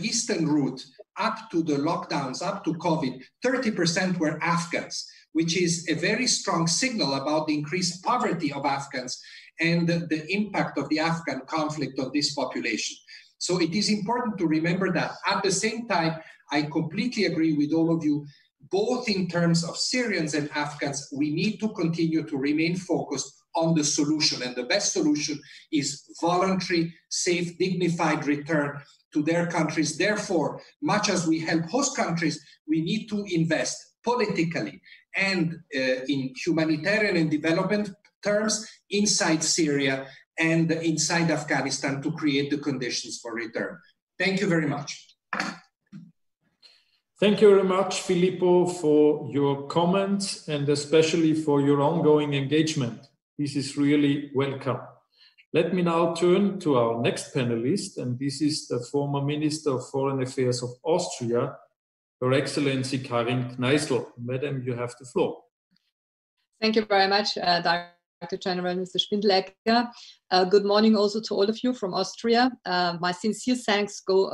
eastern route up to the lockdowns, up to COVID, 30% were Afghans, which is a very strong signal about the increased poverty of Afghans and the impact of the Afghan conflict on this population. So it is important to remember that. At the same time, I completely agree with all of you, both in terms of Syrians and Afghans, we need to continue to remain focused on the solution. And the best solution is voluntary, safe, dignified return to their countries. Therefore, much as we help host countries, we need to invest politically and in humanitarian and development terms inside Syria and inside Afghanistan to create the conditions for return. Thank you very much. Thank you very much, Filippo, for your comments and especially for your ongoing engagement. This is really welcome. Let me now turn to our next panelist, and this is the former Minister of Foreign Affairs of Austria, Her Excellency Karin Kneißl. Madam, you have the floor. Thank you very much, Dr. General Mr. Spindlecker. Good morning also to all of you from Austria. My sincere thanks go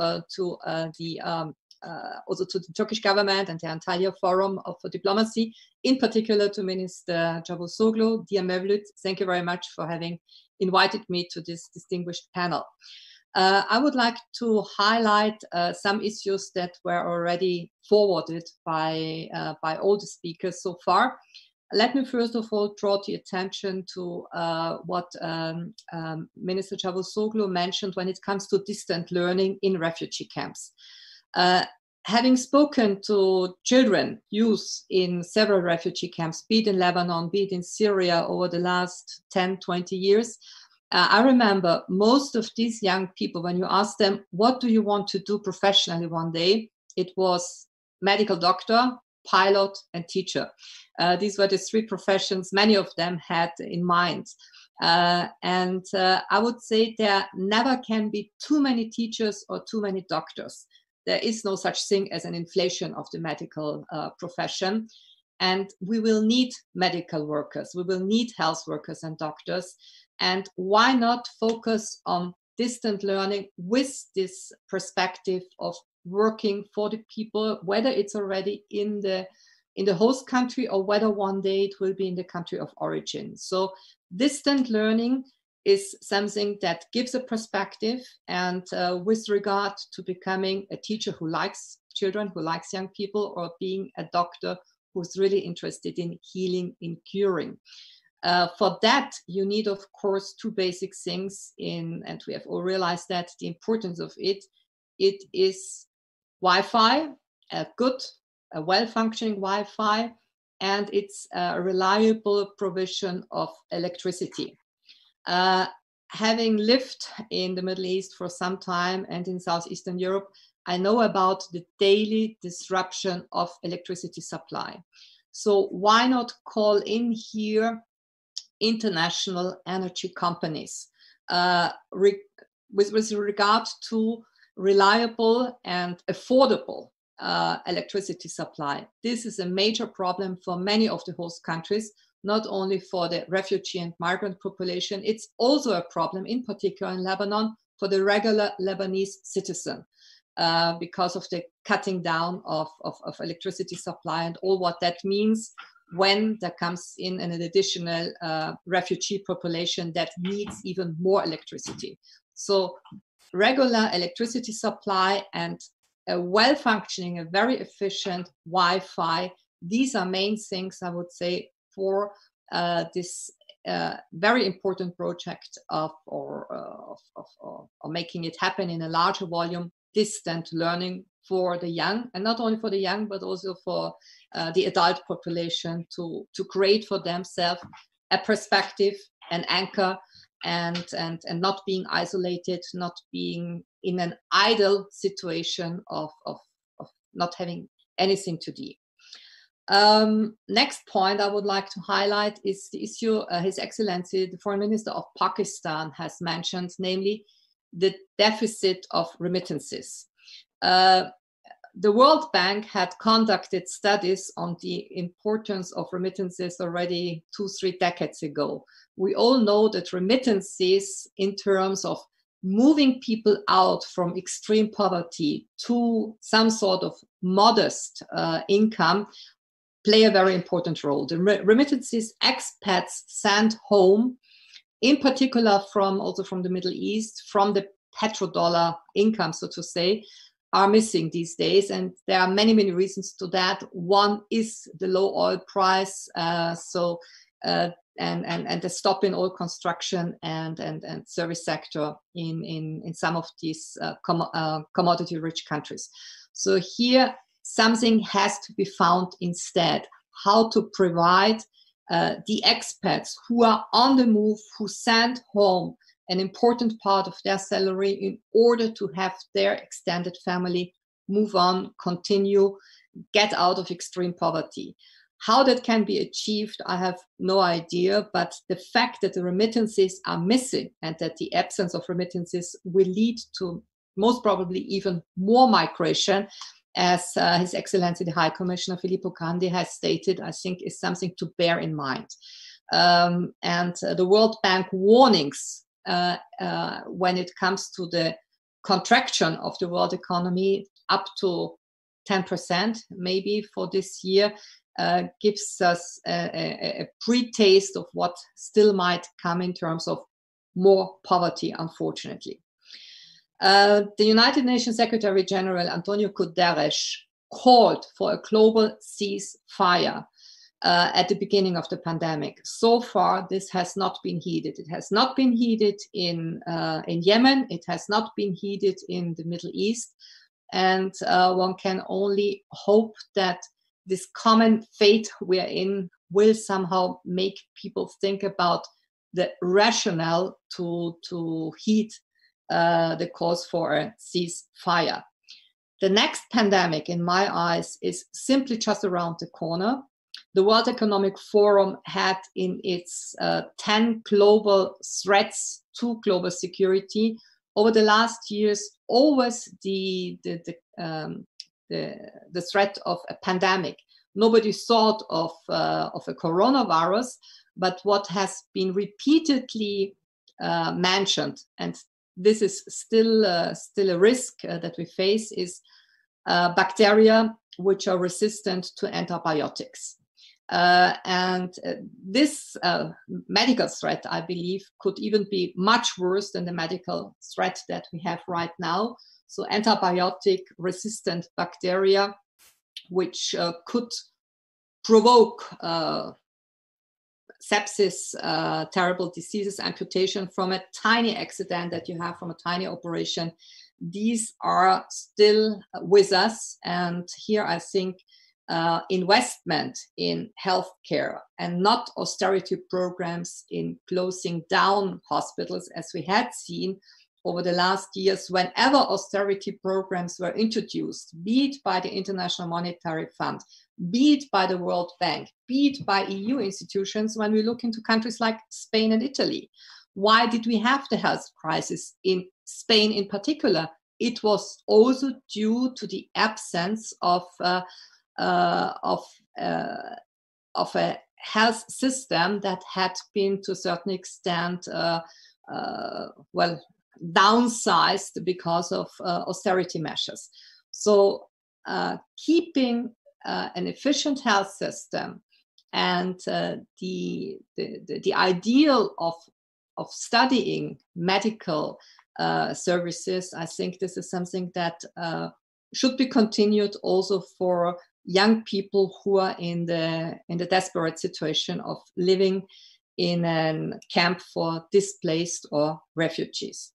also to the Turkish government and the entire Forum for Diplomacy, in particular to Minister Cavusoglu. Dear Mevlut, thank you very much for having invited me to this distinguished panel. I would like to highlight some issues that were already forwarded by all the speakers so far. Let me first of all draw the attention to what Minister Cavusoglu mentioned when it comes to distant learning in refugee camps. Having spoken to children, youth in several refugee camps, be it in Lebanon, be it in Syria over the last 10, 20 years, I remember most of these young people, when you ask them, what do you want to do professionally one day? It was medical doctor, pilot, and teacher. These were the three professions many of them had in mind. And I would say there never can be too many teachers or too many doctors. There is no such thing as an inflation of the medical profession. And we will need medical workers. We will need health workers and doctors. And why not focus on distant learning with this perspective of working for the people, whether it's already in the host country or whether one day it will be in the country of origin. So distant learning is something that gives a perspective, and with regard to becoming a teacher who likes children, who likes young people, or being a doctor who's really interested in healing, in curing. For that, you need, of course, two basic things, and we have all realized that the importance of it is Wi-Fi, a well-functioning Wi-Fi, and it's a reliable provision of electricity. Having lived in the Middle East for some time and in Southeastern Europe, I know about the daily disruption of electricity supply. So why not call in here international energy companies with regard to reliable and affordable electricity supply. This is a major problem for many of the host countries, not only for the refugee and migrant population. It's also a problem, in particular in Lebanon, for the regular Lebanese citizen, because of the cutting down of electricity supply and all what that means when there comes in an additional refugee population that needs even more electricity. So regular electricity supply and a well-functioning, a very efficient Wi-Fi, these are main things, I would say, for this very important project of making it happen in a larger volume, distant learning for the young, and not only for the young, but also for the adult population to create for themselves a perspective, an anchor, and not being isolated, not being in an idle situation of not having anything to do. Next point I would like to highlight is the issue His Excellency, the Foreign Minister of Pakistan, has mentioned, namely the deficit of remittances. The World Bank had conducted studies on the importance of remittances already 2-3 decades ago. We all know that remittances, in terms of moving people out from extreme poverty to some sort of modest income, play a very important role. The remittances expats send home, in particular also from the Middle East, from the petrodollar income, so to say, are missing these days, and there are many reasons to that. One is the low oil price, and the stop in oil construction and service sector in some of these commodity-rich countries. So here, something has to be found instead. How to provide the expats who are on the move, who send home an important part of their salary in order to have their extended family move on, continue, get out of extreme poverty. How that can be achieved, I have no idea, but the fact that the remittances are missing and that the absence of remittances will lead to most probably even more migration, as His Excellency the High Commissioner Filippo Grandi has stated, I think is something to bear in mind. And the World Bank warnings when it comes to the contraction of the world economy up to 10% maybe for this year gives us a pre-taste of what still might come in terms of more poverty, unfortunately. The United Nations Secretary General Antonio Guterres called for a global ceasefire at the beginning of the pandemic. So far, this has not been heeded. It has not been heeded in Yemen. It has not been heeded in the Middle East. And one can only hope that this common fate we are in will somehow make people think about the rationale to heed the calls for a ceasefire. The next pandemic, in my eyes, is simply just around the corner. The World Economic Forum had in its 10 global threats to global security over the last years always the threat of a pandemic. Nobody thought of a coronavirus, but what has been repeatedly mentioned, and this is still a risk that we face, is bacteria which are resistant to antibiotics. And this medical threat, I believe, could even be much worse than the medical threat that we have right now. So antibiotic-resistant bacteria, which could provoke sepsis, terrible diseases, amputation from a tiny accident that you have from a tiny operation. These are still with us. And here I think investment in healthcare and not austerity programs in closing down hospitals, as we had seen over the last years. Whenever austerity programs were introduced, be it by the International Monetary Fund, be it by the World Bank, be it by EU institutions, when we look into countries like Spain and Italy, why did we have the health crisis in Spain in particular? It was also due to the absence of a health system that had been to a certain extent downsized because of austerity measures. So keeping an efficient health system and the ideal of studying medical services, I think this is something that should be continued also for young people who are in the desperate situation of living in a camp for displaced or refugees.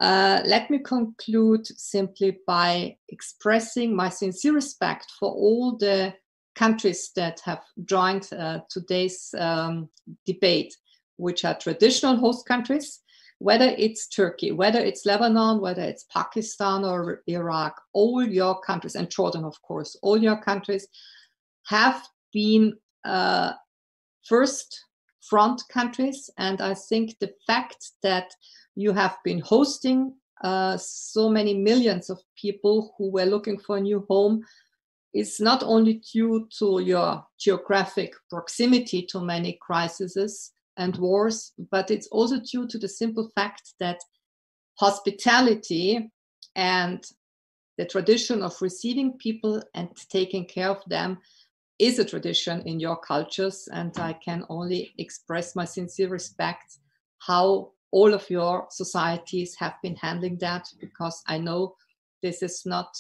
Let me conclude simply by expressing my sincere respect for all the countries that have joined today's debate, which are traditional host countries, whether it's Turkey, whether it's Lebanon, whether it's Pakistan or Iraq. All your countries, and Jordan, of course, all your countries have been first front countries. And I think the fact that you have been hosting so many millions of people who were looking for a new home is not only due to your geographic proximity to many crises and wars, but it's also due to the simple fact that hospitality and the tradition of receiving people and taking care of them is a tradition in your cultures. And I can only express my sincere respect how all of your societies have been handling that, because I know this is not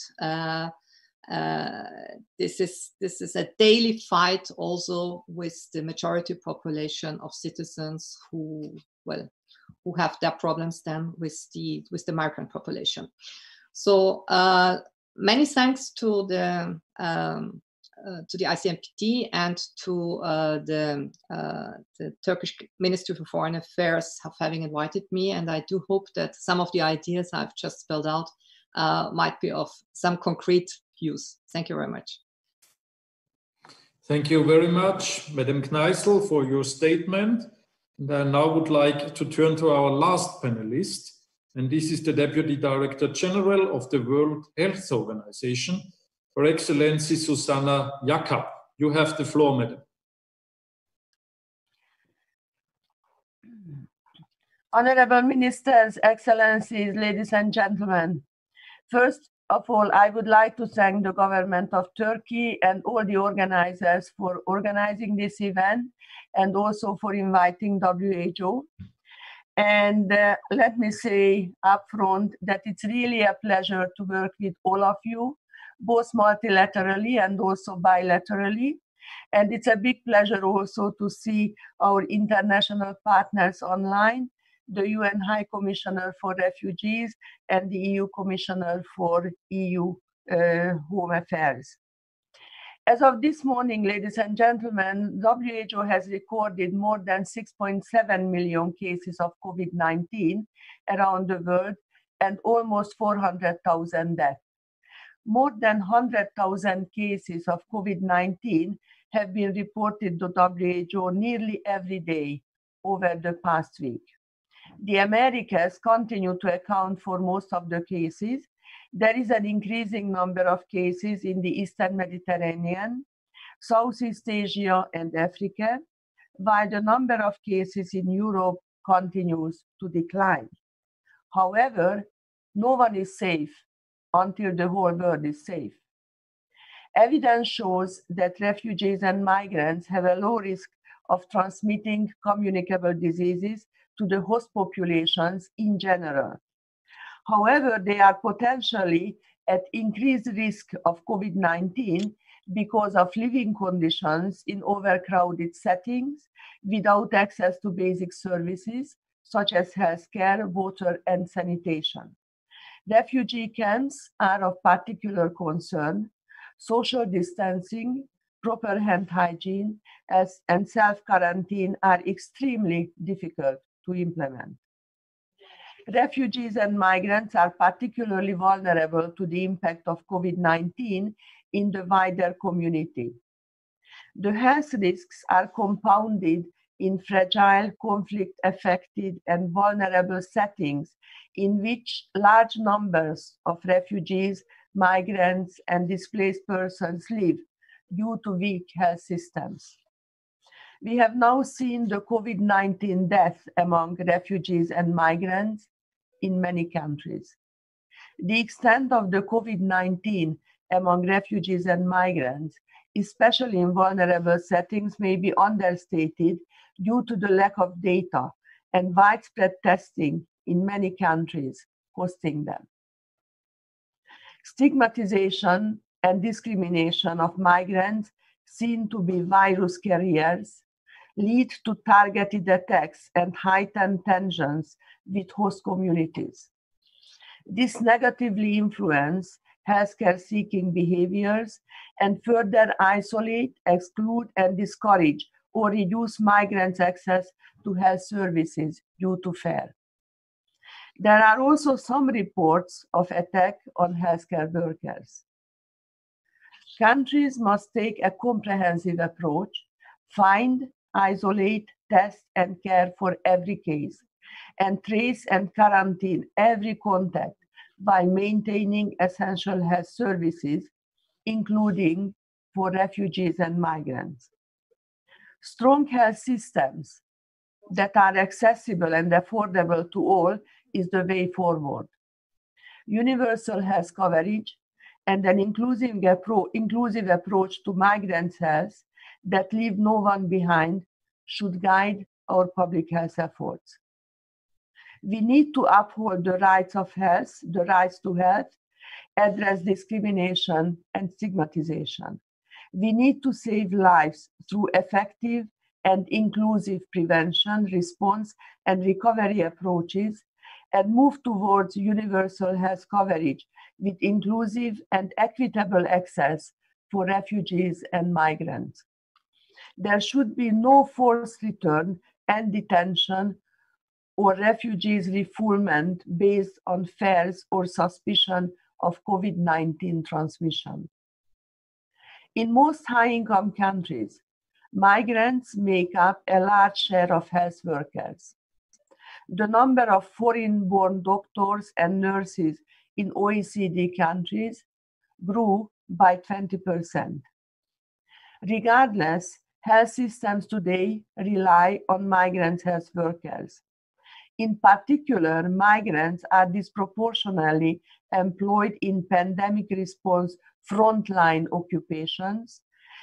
this is a daily fight also with the majority population of citizens who have their problems then with the migrant population. So many thanks to the ICMPD and to the Turkish Ministry for Foreign Affairs for having invited me. And I do hope that some of the ideas I've just spelled out might be of some concrete use. Thank you very much. Thank you very much, Madam Kneissl, for your statement. And I now would like to turn to our last panelist. And this is the Deputy Director General of the World Health Organization, Her Excellency Susanna Jakob. You have the floor, Madam. Honorable Ministers, Excellencies, ladies and gentlemen. First of all, I would like to thank the government of Turkey and all the organizers for organizing this event and also for inviting WHO. And let me say upfront that it's really a pleasure to work with all of you, both multilaterally and also bilaterally. And it's a big pleasure also to see our international partners online, the UN High Commissioner for Refugees and the EU Commissioner for EU Home Affairs. As of this morning, ladies and gentlemen, WHO has recorded more than 6.7 million cases of COVID-19 around the world and almost 400,000 deaths. More than 100,000 cases of COVID-19 have been reported to WHO nearly every day over the past week. The Americas continue to account for most of the cases. There is an increasing number of cases in the Eastern Mediterranean, Southeast Asia, and Africa, while the number of cases in Europe continues to decline. However, no one is safe until the whole world is safe. Evidence shows that refugees and migrants have a low risk of transmitting communicable diseases to the host populations in general. However, they are potentially at increased risk of COVID-19 because of living conditions in overcrowded settings without access to basic services such as healthcare, water, and sanitation. Refugee camps are of particular concern. Social distancing, proper hand hygiene, and self-quarantine are extremely difficult to implement. Refugees and migrants are particularly vulnerable to the impact of COVID-19 in the wider community. The health risks are compounded in fragile, conflict-affected, and vulnerable settings in which large numbers of refugees, migrants, and displaced persons live due to weak health systems. We have now seen the COVID-19 death among refugees and migrants in many countries. The extent of the COVID-19 among refugees and migrants, especially in vulnerable settings, may be understated due to the lack of data and widespread testing in many countries hosting them. Stigmatization and discrimination of migrants seen to be virus carriers lead to targeted attacks and heightened tensions with host communities. This negatively influences healthcare-seeking behaviors and further isolate, exclude, and discourage or reduce migrants' access to health services due to fear. There are also some reports of attack on healthcare workers. Countries must take a comprehensive approach, find, isolate, test, and care for every case, and trace and quarantine every contact by maintaining essential health services, including for refugees and migrants. Strong health systems that are accessible and affordable to all is the way forward. Universal health coverage and an inclusive approach to migrants' health that leave no one behind should guide our public health efforts. We need to uphold the rights of health, the rights to health, address discrimination and stigmatization. We need to save lives through effective and inclusive prevention, response, and recovery approaches, and move towards universal health coverage with inclusive and equitable access for refugees and migrants. There should be no forced return and detention or refugees refoulement based on fears or suspicion of COVID-19 transmission. In most high-income countries, migrants make up a large share of health workers. The number of foreign-born doctors and nurses in OECD countries grew by 20%. Regardless, health systems today rely on migrant health workers. In particular, migrants are disproportionately employed in pandemic response frontline occupations,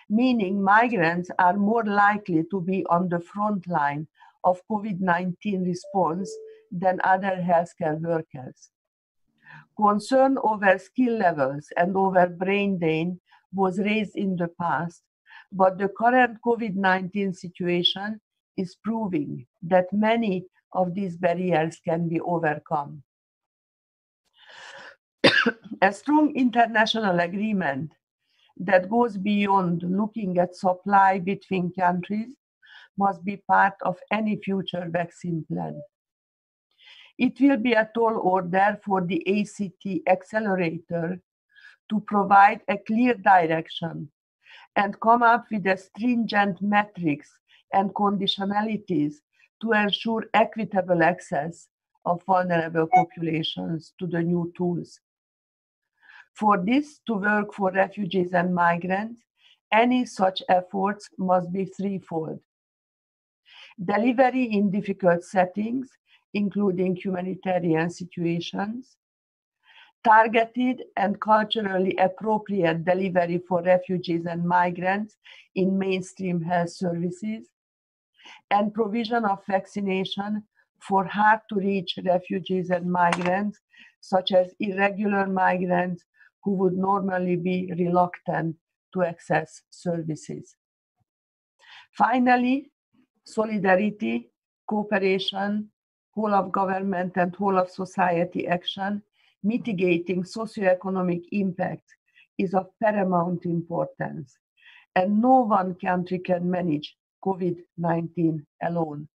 meaning migrants are more likely to be on the front line of COVID-19 response than other healthcare workers. Concern over skill levels and over brain drain was raised in the past, but the current COVID-19 situation is proving that many of these barriers can be overcome. A strong international agreement that goes beyond looking at supply between countries must be part of any future vaccine plan. It will be a tall order for the ACT accelerator to provide a clear direction and come up with a stringent metrics and conditionalities to ensure equitable access of vulnerable populations to the new tools. For this to work for refugees and migrants, any such efforts must be threefold. Delivery in difficult settings, including humanitarian situations, targeted and culturally appropriate delivery for refugees and migrants in mainstream health services, and provision of vaccination for hard-to-reach refugees and migrants, such as irregular migrants who would normally be reluctant to access services. Finally, solidarity, cooperation, whole of government and whole of society action mitigating socioeconomic impact is of paramount importance, and no one country can manage COVID-19 alone.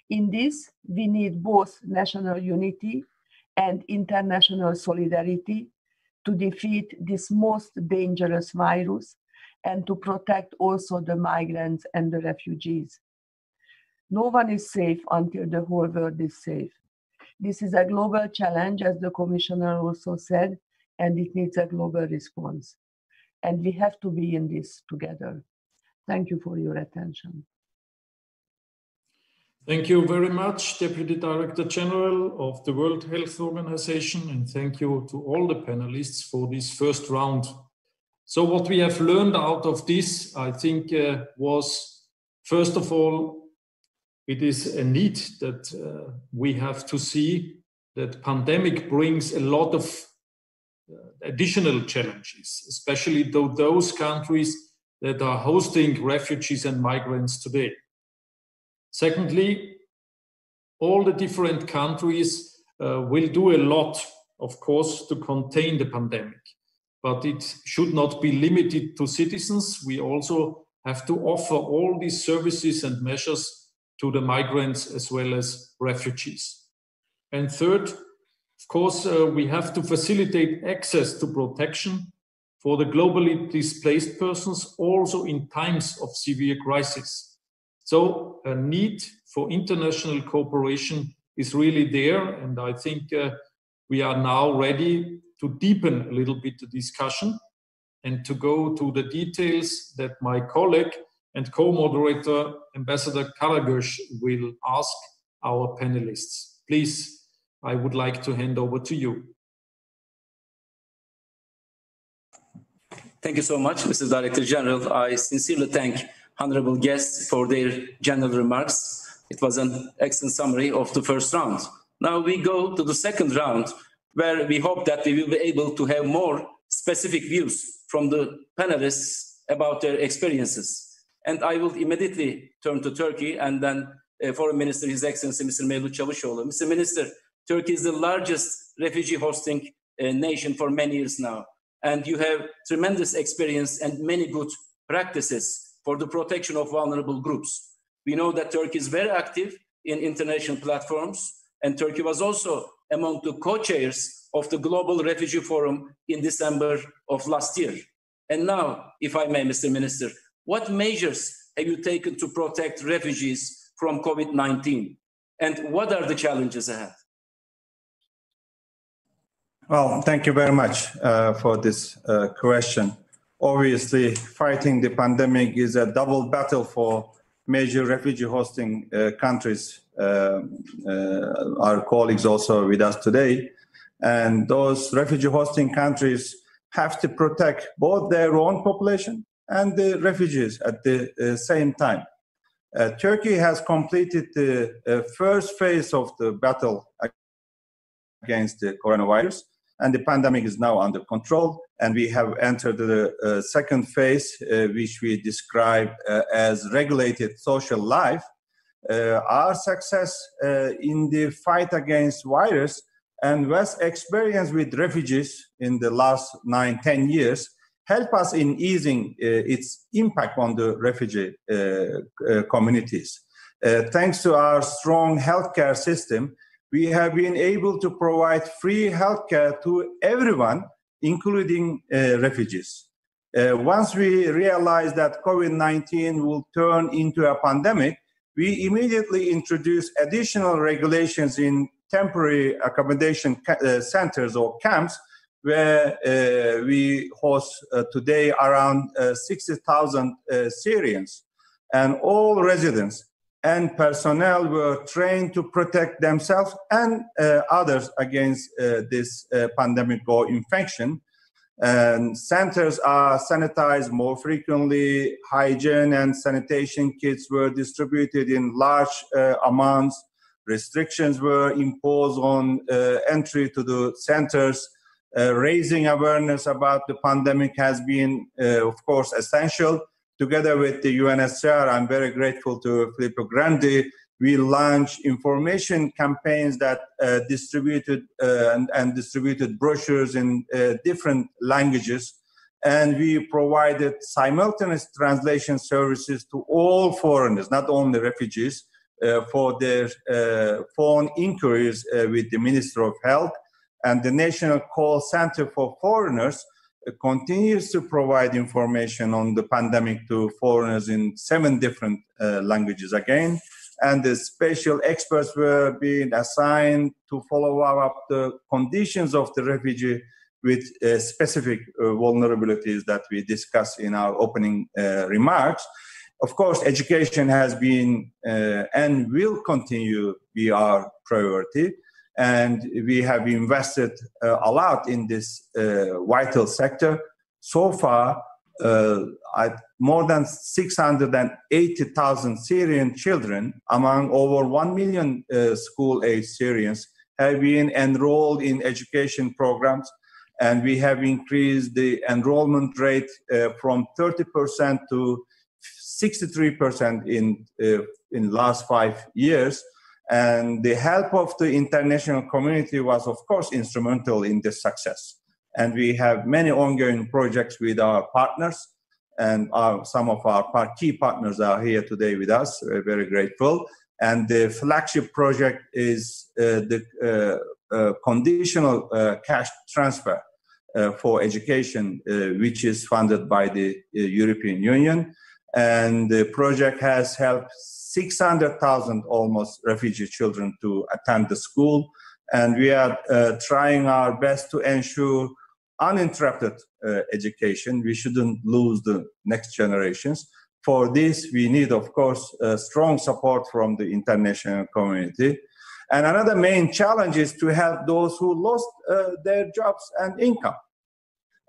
In this, we need both national unity and international solidarity to defeat this most dangerous virus and to protect also the migrants and the refugees. No one is safe until the whole world is safe. This is a global challenge, as the Commissioner also said, and it needs a global response. And we have to be in this together. Thank you for your attention. Thank you very much, Deputy Director General of the World Health Organization, and thank you to all the panelists for this first round. So what we have learned out of this, I think, was, first of all, it is a need that we have to see that pandemic brings a lot of additional challenges, especially to those countries that are hosting refugees and migrants today. Secondly, all the different countries will do a lot, of course, to contain the pandemic, but it should not be limited to citizens. We also have to offer all these services and measures to the migrants as well as refugees. And third, of course, we have to facilitate access to protection for the globally displaced persons, also in times of severe crisis. So a need for international cooperation is really there, and I think we are now ready to deepen a little bit the discussion and to go to the details that my colleague and co-moderator, Ambassador Karagöz, will ask our panelists. Please, I would like to hand over to you. Thank you so much, Mr. Director General. I sincerely thank honorable guests for their general remarks. It was an excellent summary of the first round. Now we go to the second round, where we hope that we will be able to have more specific views from the panelists about their experiences. And I will immediately turn to Turkey and then Foreign Minister, His Excellency Mr. Mevlut Çavuşoğlu. Mr. Minister, Turkey is the largest refugee hosting nation for many years now. And you have tremendous experience and many good practices for the protection of vulnerable groups. We know that Turkey is very active in international platforms, and Turkey was also among the co-chairs of the Global Refugee Forum in December of last year. And now, if I may, Mr. Minister, what measures have you taken to protect refugees from COVID-19? And what are the challenges ahead? Well, thank you very much for this question. Obviously, fighting the pandemic is a double battle for major refugee hosting countries. Our colleagues also with us today. And those refugee hosting countries have to protect both their own population and the refugees at the same time. Turkey has completed the first phase of the battle against the coronavirus, and the pandemic is now under control. And we have entered the second phase, which we describe as regulated social life. Our success in the fight against virus and West's experience with refugees in the last 9-10 years help us in easing its impact on the refugee communities. Thanks to our strong healthcare system, we have been able to provide free healthcare to everyone, including refugees. Once we realized that COVID-19 will turn into a pandemic, we immediately introduced additional regulations in temporary accommodation centers or camps, where we host today around 60,000 Syrians. And all residents and personnel were trained to protect themselves and others against this pandemic or infection. And centers are sanitized more frequently. Hygiene and sanitation kits were distributed in large amounts. Restrictions were imposed on entry to the centers. Raising awareness about the pandemic has been, of course, essential. Together with the UNHCR, I'm very grateful to Filippo Grandi. We launched information campaigns that distributed brochures in different languages. And we provided simultaneous translation services to all foreigners, not only refugees, for their phone inquiries with the Ministry of Health. And the National Call Center for Foreigners continues to provide information on the pandemic to foreigners in 7 different languages again. And the special experts were being assigned to follow up the conditions of the refugee with specific vulnerabilities that we discussed in our opening remarks. Of course, education has been and will continue to be our priority. And we have invested a lot in this vital sector. So far, more than 680,000 Syrian children, among over 1 million school-age Syrians, have been enrolled in education programs. And we have increased the enrollment rate from 30% to 63% in last 5 years. And the help of the international community was, of course, instrumental in this success. And we have many ongoing projects with our partners, and some of our key partners are here today with us. We're very grateful. And the flagship project is the conditional cash transfer for education, which is funded by the European Union. And the project has helped 600,000 almost refugee children to attend the school. And we are trying our best to ensure uninterrupted education. We shouldn't lose the next generations. For this, we need, of course, strong support from the international community. And another main challenge is to help those who lost their jobs and income.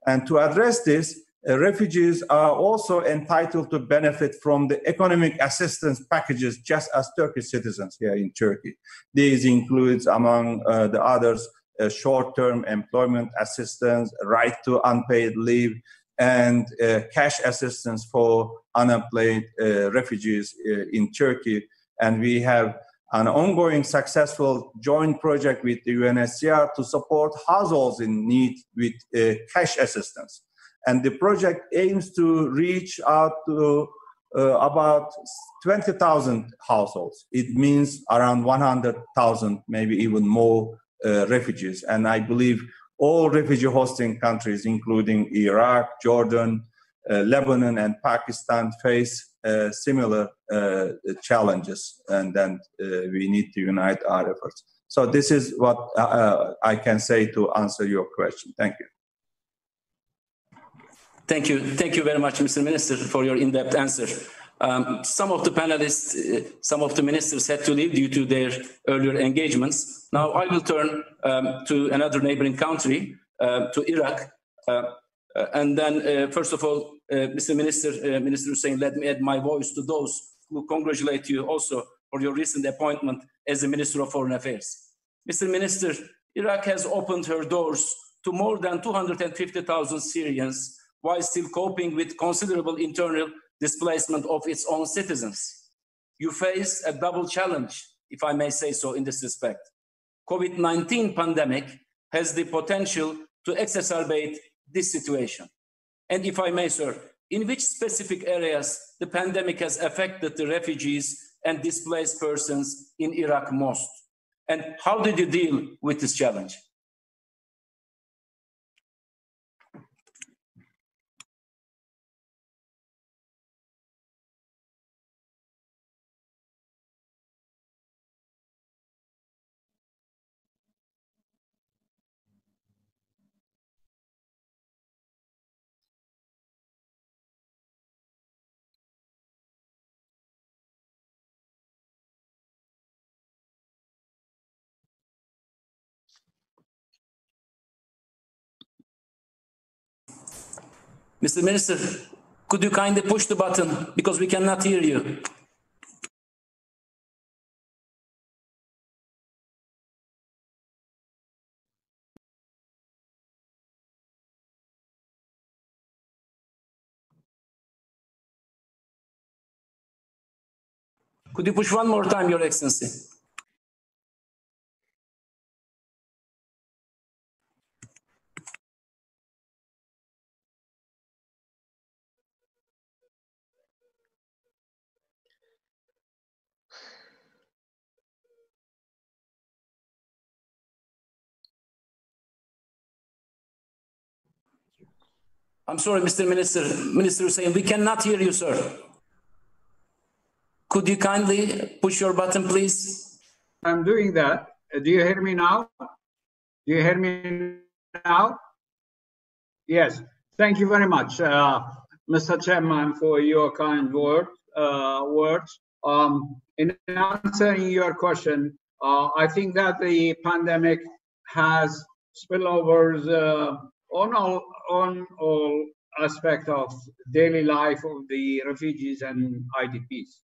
And to address this, refugees are also entitled to benefit from the economic assistance packages just as Turkish citizens here in Turkey. These includes, among the others, short-term employment assistance, right to unpaid leave, and cash assistance for unemployed refugees in Turkey. And we have an ongoing successful joint project with the UNHCR to support households in need with cash assistance. And the project aims to reach out to about 20,000 households. It means around 100,000, maybe even more refugees. And I believe all refugee hosting countries, including Iraq, Jordan, Lebanon, and Pakistan, face similar challenges. And then we need to unite our efforts. So this is what I can say to answer your question. Thank you. Thank you. Thank you very much, Mr. Minister, for your in-depth answer. Some of the panelists, some of the ministers had to leave due to their earlier engagements. Now I will turn to another neighboring country, to Iraq. And then, first of all, Mr. Minister, Minister Hussein, let me add my voice to those to congratulate you also for your recent appointment as the Minister of Foreign Affairs. Mr. Minister, Iraq has opened her doors to more than 250,000 Syrians while still coping with considerable internal displacement of its own citizens. You face a double challenge, if I may say so in this respect. COVID-19 pandemic has the potential to exacerbate this situation. And if I may, sir, in which specific areas the pandemic has affected the refugees and displaced persons in Iraq most? And how did you deal with this challenge? Mr. Minister, could you kindly push the button because we cannot hear you? Could you push one more time, Your Excellency? I'm sorry, Mr. Minister. Minister Hussein, we cannot hear you, sir. Could you kindly push your button, please? I'm doing that. Do you hear me now? Do you hear me now? Yes. Thank you very much, Mr. Chairman, for your kind words. In answering your question, I think that the pandemic has spillovers on all aspects of daily life of the refugees and IDPs.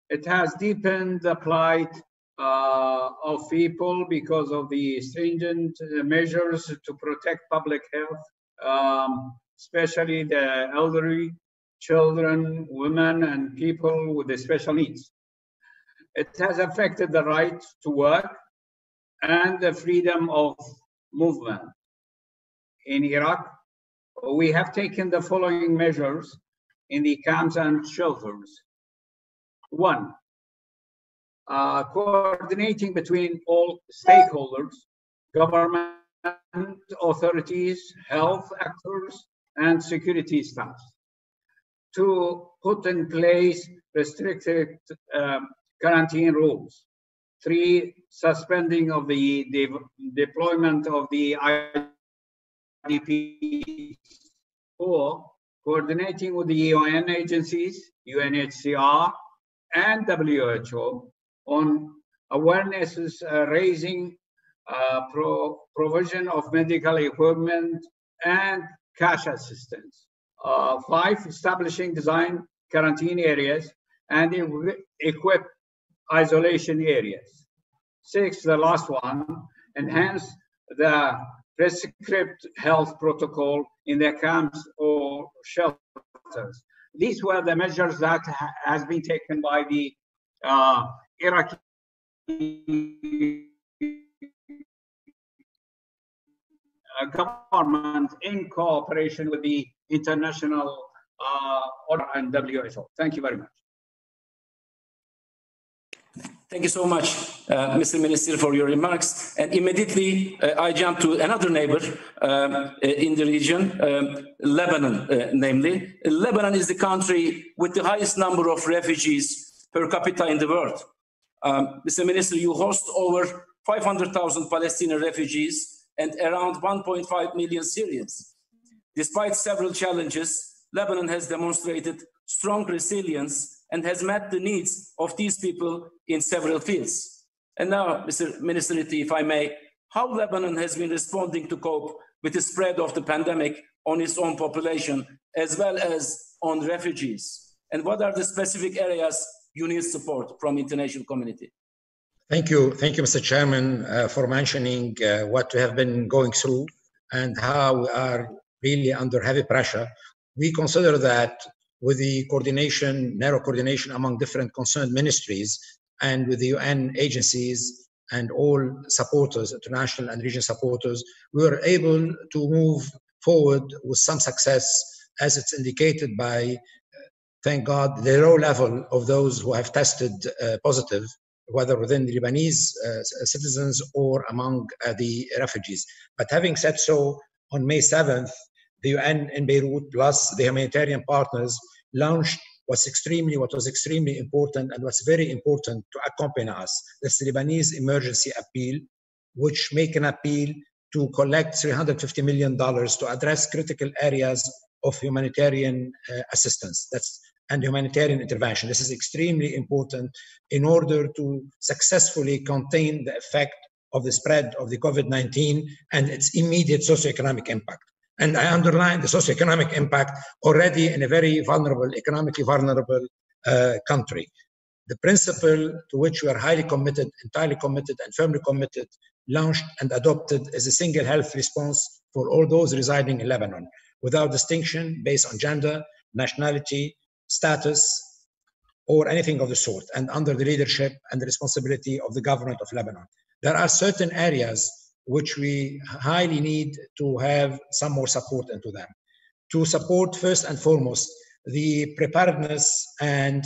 It has deepened the plight of people because of the stringent measures to protect public health, especially the elderly, children, women, and people with the special needs. It has affected the right to work and the freedom of movement. In Iraq, we have taken the following measures in the camps and shelters. 1, coordinating between all stakeholders, government authorities, health actors, and security staff. 2, put in place restricted quarantine rules. 3, suspending of the deployment of the IDPs. 4, coordinating with the UN agencies, UNHCR, and WHO on awarenesses raising, provision of medical equipment, and cash assistance. 5, establishing design quarantine areas and equip isolation areas. 6, the last one, enhance the prescribed health protocol in the camps or shelters. These were the measures that has been taken by the Iraqi government in cooperation with the international order and WHO. Thank you very much. Thank you so much, Mr. Minister, for your remarks. And immediately, I jump to another neighbor in the region, Lebanon, namely. Lebanon is the country with the highest number of refugees per capita in the world. Mr. Minister, you host over 500,000 Palestinian refugees and around 1.5 million Syrians. Despite several challenges, Lebanon has demonstrated strong resilience and has met the needs of these people in several fields. And now, Mr. Minister, if I may, how Lebanon has been responding to cope with the spread of the pandemic on its own population, as well as on refugees? And what are the specific areas you need support from international community? Thank you, Mr. Chairman, for mentioning what we have been going through and how we are really under heavy pressure. We consider that with the coordination, narrow coordination among different concerned ministries and with the UN agencies and all supporters, international and regional supporters, we were able to move forward with some success, as it's indicated by, thank God, the low level of those who have tested positive, whether within the Lebanese citizens or among the refugees. But having said so, on May 7th, the UN in Beirut plus the humanitarian partners launched what was extremely important and was very important to accompany us. This Lebanese emergency appeal, which make an appeal to collect $350 million to address critical areas of humanitarian assistance and humanitarian intervention. This is extremely important in order to successfully contain the effect of the spread of the COVID-19 and its immediate socioeconomic impact. And I underline the socioeconomic impact already in a very vulnerable, economically vulnerable country. The principle to which we are highly committed, entirely committed, and firmly committed, launched and adopted is a single health response for all those residing in Lebanon, without distinction based on gender, nationality, status, or anything of the sort, and under the leadership and the responsibility of the government of Lebanon. There are certain areas which we highly need to have some more support into them. To support, first and foremost, the preparedness and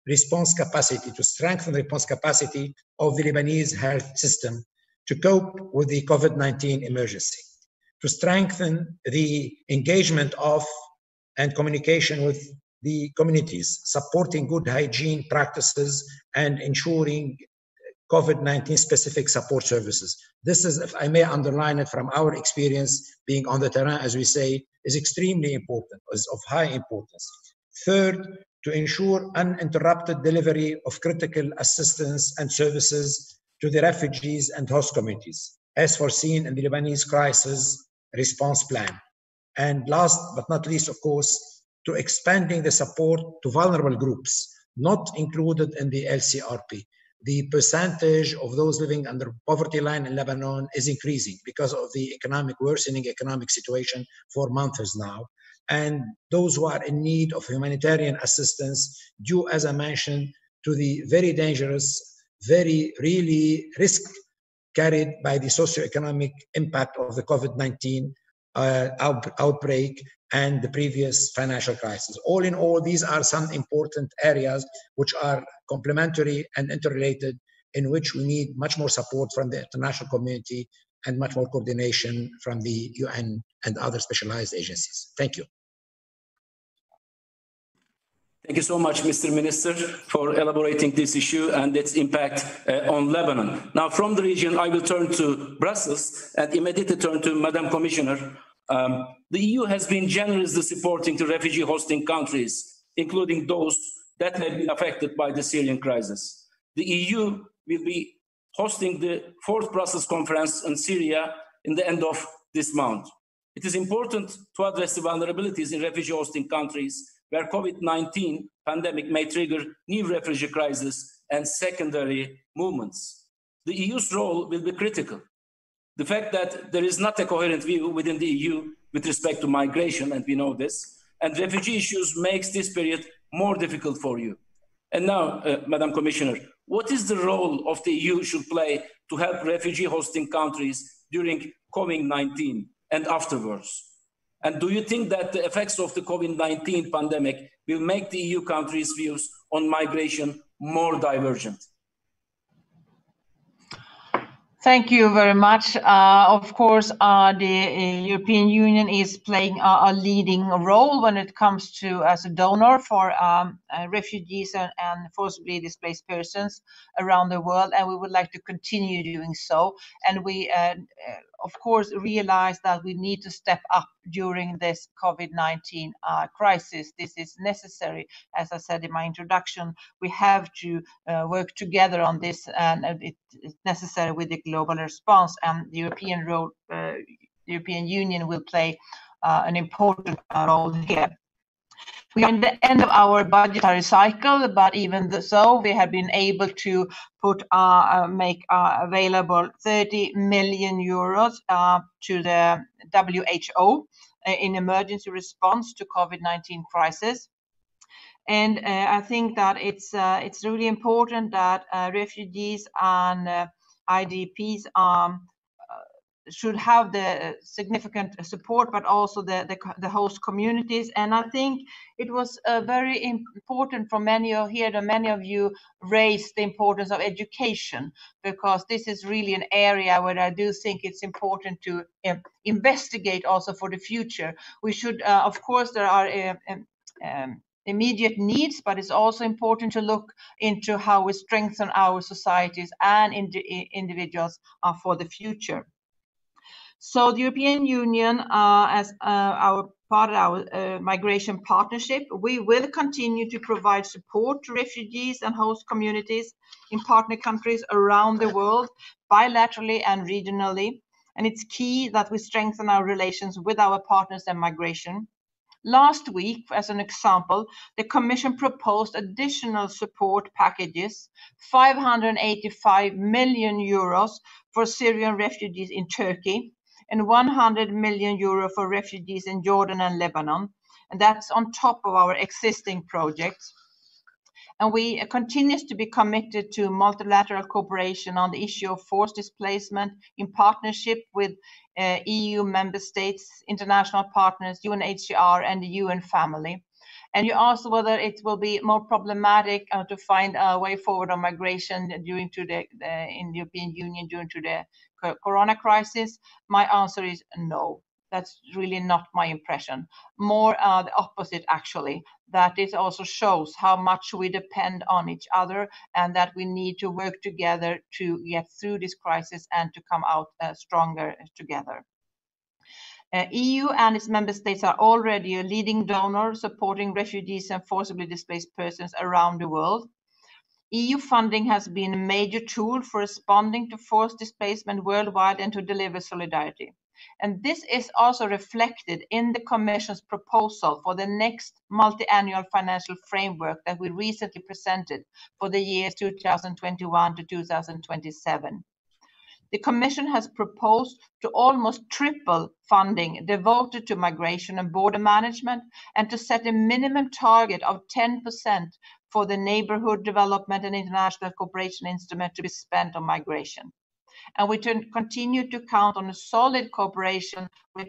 response capacity, to strengthen the response capacity of the Lebanese health system to cope with the COVID-19 emergency, to strengthen the engagement of and communication with the communities, supporting good hygiene practices and ensuring COVID-19 specific support services. This is, if I may underline it from our experience being on the terrain, as we say, is extremely important, is of high importance. Third, to ensure uninterrupted delivery of critical assistance and services to the refugees and host communities, as foreseen in the Lebanese crisis response plan. And last but not least, of course, to expanding the support to vulnerable groups, not included in the LCRP. The percentage of those living under poverty line in Lebanon is increasing because of the worsening economic situation for months now. And those who are in need of humanitarian assistance due, as I mentioned, to the very dangerous, very really risk carried by the socioeconomic impact of the COVID-19 outbreak and the previous financial crisis. All in all, these are some important areas which are complementary and interrelated, in which we need much more support from the international community and much more coordination from the UN and other specialized agencies. Thank you. Thank you so much, Mr. Minister, for elaborating this issue and its impact on Lebanon. Now, from the region, I will turn to Brussels and immediately turn to Madam Commissioner. The EU has been generously supporting the refugee hosting countries, including those that have been affected by the Syrian crisis. The EU will be hosting the 4th Brussels conference on Syria in the end of this month. It is important to address the vulnerabilities in refugee hosting countries where COVID-19 pandemic may trigger new refugee crises and secondary movements. The EU's role will be critical. The fact that there is not a coherent view within the EU with respect to migration, and we know this, and refugee issues makes this period more difficult for you. And now, Madam Commissioner, what is the role of the EU should play to help refugee hosting countries during COVID-19 and afterwards? And do you think that the effects of the COVID-19 pandemic will make the EU countries' views on migration more divergent? Thank you very much. Of course, the European Union is playing a leading role when it comes to as a donor for refugees and forcibly displaced persons around the world, and we would like to continue doing so. And we, of course, realize that we need to step up during this COVID-19 crisis. This is necessary. As I said in my introduction, we have to work together on this, and it's necessary with the global response, and the European Union will play an important role here. We are in the end of our budgetary cycle, but even so, we have been able to make available 30 million euros to the WHO in emergency response to COVID-19 crisis. And I think that it's really important that refugees and IDPs should have the significant support, but also the host communities. And I think it was very important for many of here that many of you raised the importance of education, because this is really an area where I do think it's important to investigate also for the future. We should, of course, there are immediate needs, but it's also important to look into how we strengthen our societies and individuals for the future. So the European Union, as our part of our migration partnership, we will continue to provide support to refugees and host communities in partner countries around the world, bilaterally and regionally. And it's key that we strengthen our relations with our partners in migration. Last week, as an example, the Commission proposed additional support packages, 585 million euros for Syrian refugees in Turkey, and 100 million euro for refugees in Jordan and Lebanon. And that's on top of our existing projects. And we continue to be committed to multilateral cooperation on the issue of forced displacement in partnership with EU member states, international partners, UNHCR, and the UN family. And you asked whether it will be more problematic to find a way forward on migration in the European Union during the Corona crisis. My answer is no. That's really not my impression. More the opposite, actually. That it also shows how much we depend on each other and that we need to work together to get through this crisis and to come out stronger together. EU and its member states are already a leading donor supporting refugees and forcibly displaced persons around the world. EU funding has been a major tool for responding to forced displacement worldwide and to deliver solidarity. And this is also reflected in the Commission's proposal for the next multi-annual financial framework that we recently presented for the years 2021 to 2027. The Commission has proposed to almost triple funding devoted to migration and border management and to set a minimum target of 10% for the Neighbourhood Development and International Cooperation Instrument to be spent on migration. And we continue to count on a solid cooperation with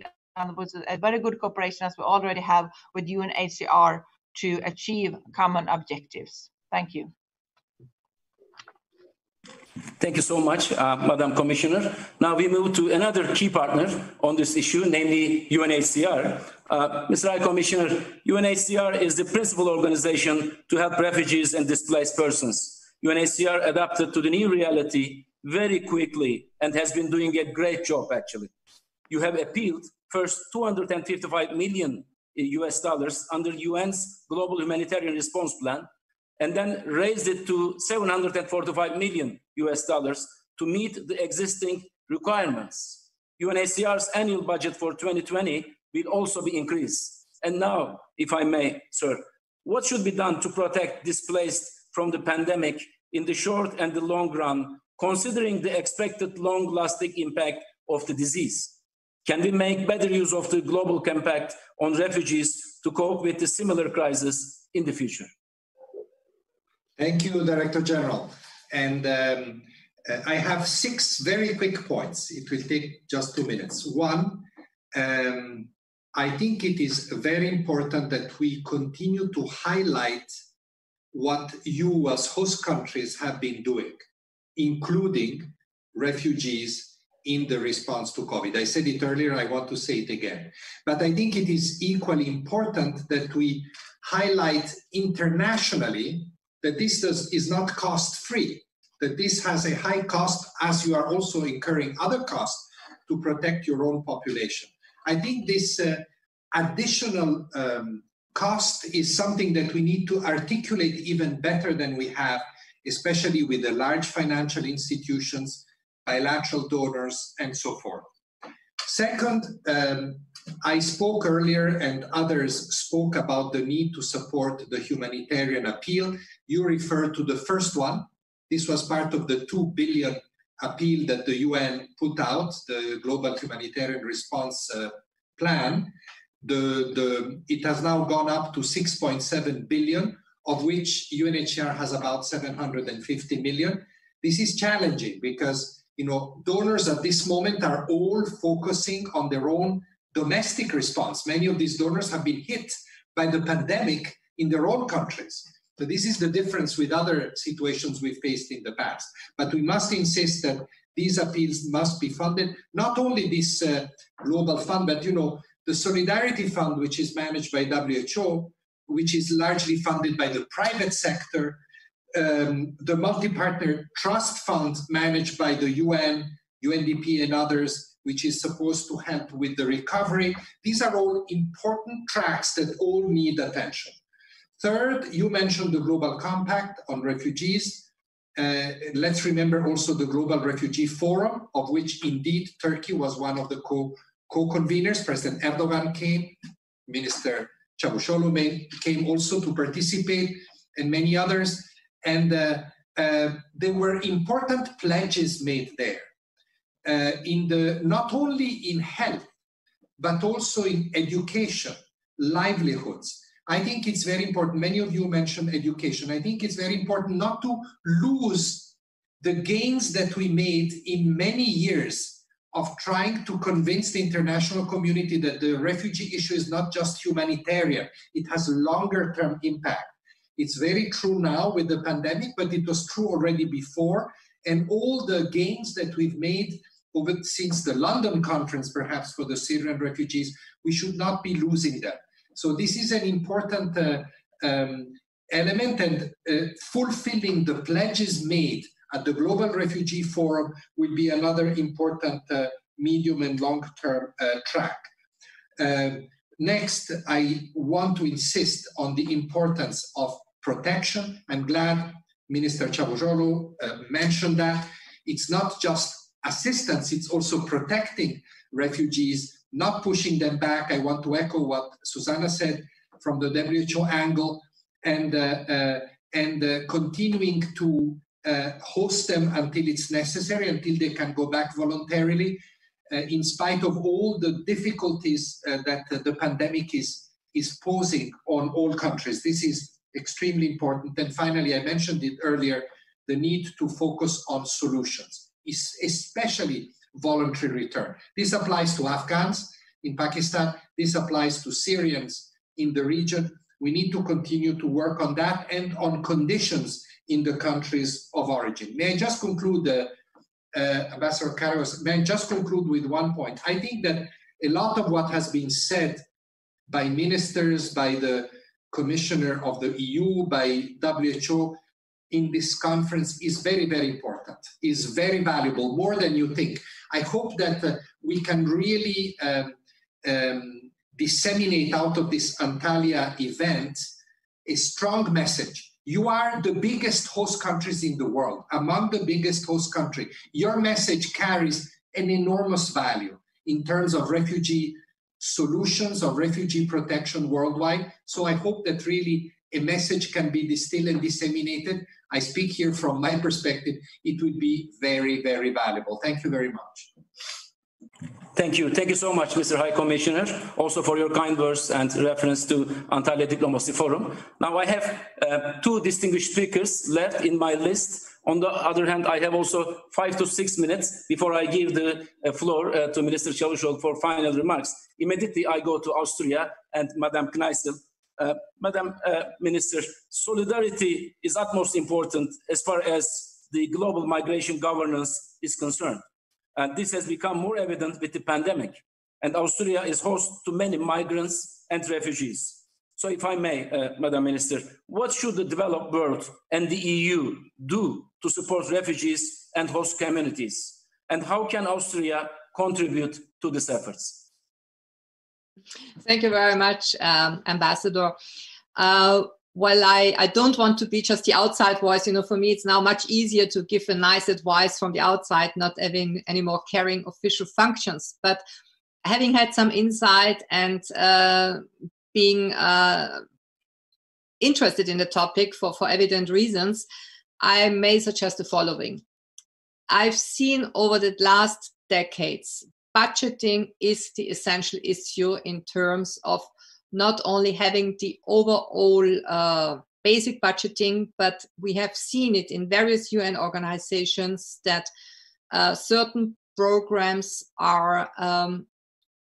a very good cooperation as we already have with UNHCR to achieve common objectives. Thank you. Thank you so much, Madam Commissioner. Now we move to another key partner on this issue, namely UNHCR. Mr. High Commissioner, UNHCR is the principal organization to help refugees and displaced persons. UNHCR adapted to the new reality very quickly and has been doing a great job, actually. You have appealed first $255 million under UN's Global Humanitarian Response Plan, and then raised it to $745 million to meet the existing requirements. UNHCR's annual budget for 2020 will also be increased. And now, if I may, sir, what should be done to protect displaced from the pandemic in the short and the long run, considering the expected long-lasting impact of the disease? Can we make better use of the global compact on refugees to cope with the similar crisis in the future? Thank you, Director General. And I have 6 very quick points. It will take just 2 minutes. One, I think it is very important that we continue to highlight what you as host countries have been doing, including refugees in the response to COVID. I said it earlier, I want to say it again. But I think it is equally important that we highlight internationally that this is not cost-free, that this has a high cost as you are also incurring other costs to protect your own population. I think this additional cost is something that we need to articulate even better than we have, especially with the large financial institutions, bilateral donors, and so forth. Second, I spoke earlier and others spoke about the need to support the humanitarian appeal. You referred to the first one. This was part of the 2 billion appeal that the UN put out, the Global Humanitarian Response Plan. It has now gone up to 6.7 billion, of which UNHCR has about 750 million. This is challenging because, you know, donors at this moment are all focusing on their own domestic response. Many of these donors have been hit by the pandemic in their own countries. So this is the difference with other situations we've faced in the past. But we must insist that these appeals must be funded, not only this global fund, but, you know, the Solidarity Fund, which is managed by WHO, which is largely funded by the private sector, the Multi-Partner Trust Fund managed by the UN, UNDP and others, which is supposed to help with the recovery. These are all important tracks that all need attention. Third, you mentioned the Global Compact on refugees. Let's remember also the Global Refugee Forum, of which indeed Turkey was one of the co-conveners. President Erdogan came, Minister Çavuşoğlu came also to participate, and many others. And there were important pledges made there, not only in health, but also in education, livelihoods. I think it's very important. Many of you mentioned education. I think it's very important not to lose the gains that we made in many years of trying to convince the international community that the refugee issue is not just humanitarian. It has longer term impact. It's very true now with the pandemic, but it was true already before. And all the gains that we've made since the London conference, perhaps for the Syrian refugees, we should not be losing them. So this is an important element, and fulfilling the pledges made at the Global Refugee Forum will be another important medium and long-term track. Next, I want to insist on the importance of protection. I'm glad Minister Çavuşoğlu mentioned that. It's not just assistance, it's also protecting refugees, not pushing them back. I want to echo what Susanna said from the WHO angle, and continuing to host them until it's necessary, until they can go back voluntarily, in spite of all the difficulties that the pandemic is posing on all countries. This is extremely important. And finally, I mentioned it earlier, the need to focus on solutions, especially voluntary return. This applies to Afghans in Pakistan. This applies to Syrians in the region. We need to continue to work on that and on conditions in the countries of origin. May I just conclude, Ambassador Carlos, may I just conclude with one point? I think that a lot of what has been said by ministers, by the Commissioner of the EU, by WHO in this conference is very, very important, is very valuable, more than you think. I hope that we can really disseminate out of this Antalya event a strong message. You are the biggest host countries in the world, among the biggest host countries. Your message carries an enormous value in terms of refugee solutions, of refugee protection worldwide. So I hope that really a message can be distilled and disseminated. I speak here from my perspective. It would be very, very valuable. Thank you very much. Thank you. Thank you so much, Mr. High Commissioner, also for your kind words and reference to Antalya Diplomacy Forum. Now I have two distinguished speakers left in my list. On the other hand, I have also 5 to 6 minutes before I give the floor to Minister Çavuşoğlu for final remarks. Immediately, I go to Austria and Madam Kneissl. Madam Minister, solidarity is utmost important as far as the global migration governance is concerned. And this has become more evident with the pandemic. And Austria is host to many migrants and refugees. So if I may, Madam Minister, what should the developed world and the EU do to support refugees and host communities? And how can Austria contribute to these efforts? Thank you very much, Ambassador. Well, I don't want to be just the outside voice. You know, for me, it's now much easier to give a nice advice from the outside, not having any more carrying official functions. But having had some insight and being interested in the topic for evident reasons, I may suggest the following. I've seen over the last decades, budgeting is the essential issue in terms of not only having the overall basic budgeting, but we have seen it in various UN organizations that certain programs are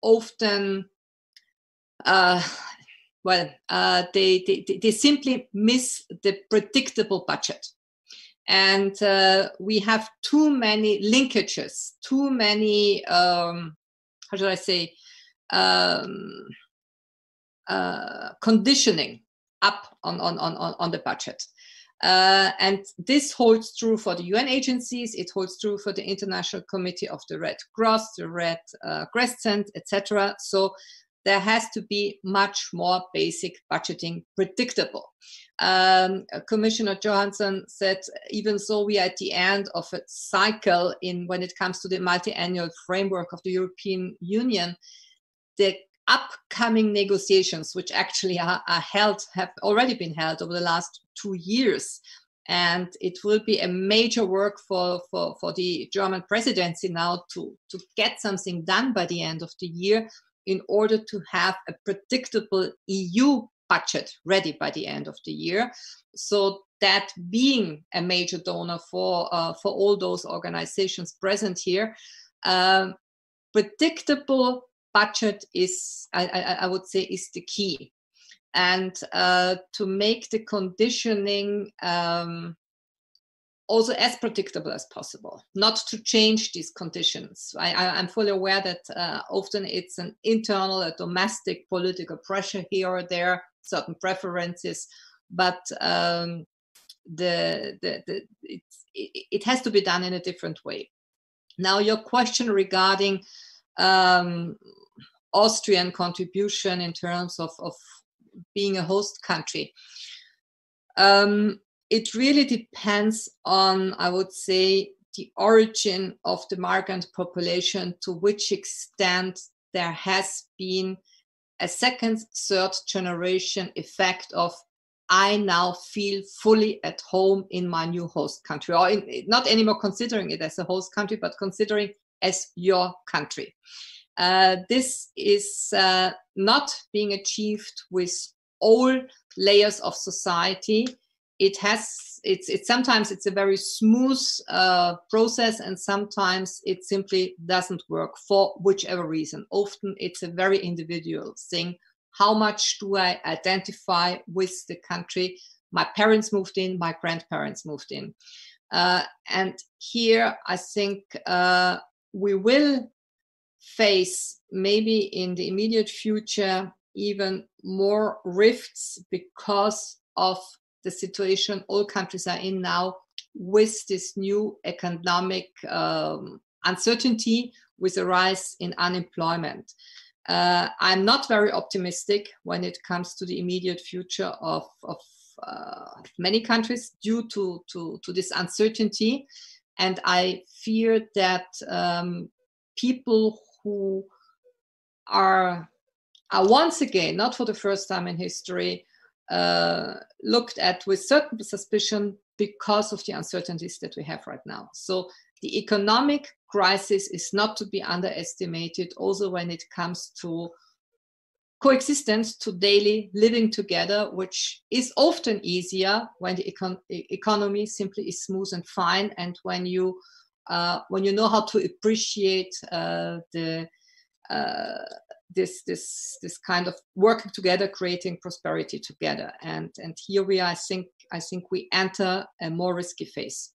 often they simply miss the predictable budget. And we have too many linkages, too many, how should I say, conditioning up on the budget. And this holds true for the UN agencies, it holds true for the International Committee of the Red Cross, the Red Crescent, etc. So there has to be much more basic budgeting predictable. Commissioner Johansson said, even so we are at the end of a cycle when it comes to the multi-annual framework of the European Union, the upcoming negotiations, which actually are held, have already been held over the last 2 years. And it will be a major work for the German presidency now to get something done by the end of the year in order to have a predictable EU budget ready by the end of the year, so that being a major donor for all those organizations present here, predictable budget is, I would say, is the key, and to make the conditioning also as predictable as possible, not to change these conditions. I'm fully aware that often it's an internal, a domestic political pressure here or there, certain preferences, but it has to be done in a different way. Now, your question regarding Austrian contribution in terms of being a host country. It really depends on, I would say, the origin of the migrant population, to which extent there has been a second, third generation effect of, I now feel fully at home in my new host country, or not anymore considering it as a host country, but considering as your country. This is not being achieved with all layers of society. Sometimes it's a very smooth process, and sometimes it simply doesn't work for whichever reason. Often it's a very individual thing. How much do I identify with the country? My parents moved in, my grandparents moved in. And here I think we will face, maybe in the immediate future, even more rifts because of the situation all countries are in now, with this new economic uncertainty, with a rise in unemployment. I'm not very optimistic when it comes to the immediate future of many countries due to this uncertainty. And I fear that people who are once again, not for the first time in history, looked at with certain suspicion because of the uncertainties that we have right now. So the economic crisis is not to be underestimated, also when it comes to coexistence, to daily living together, which is often easier when the economy simply is smooth and fine, and when you know how to appreciate this kind of working together, creating prosperity together. And here we are, I think we enter a more risky phase.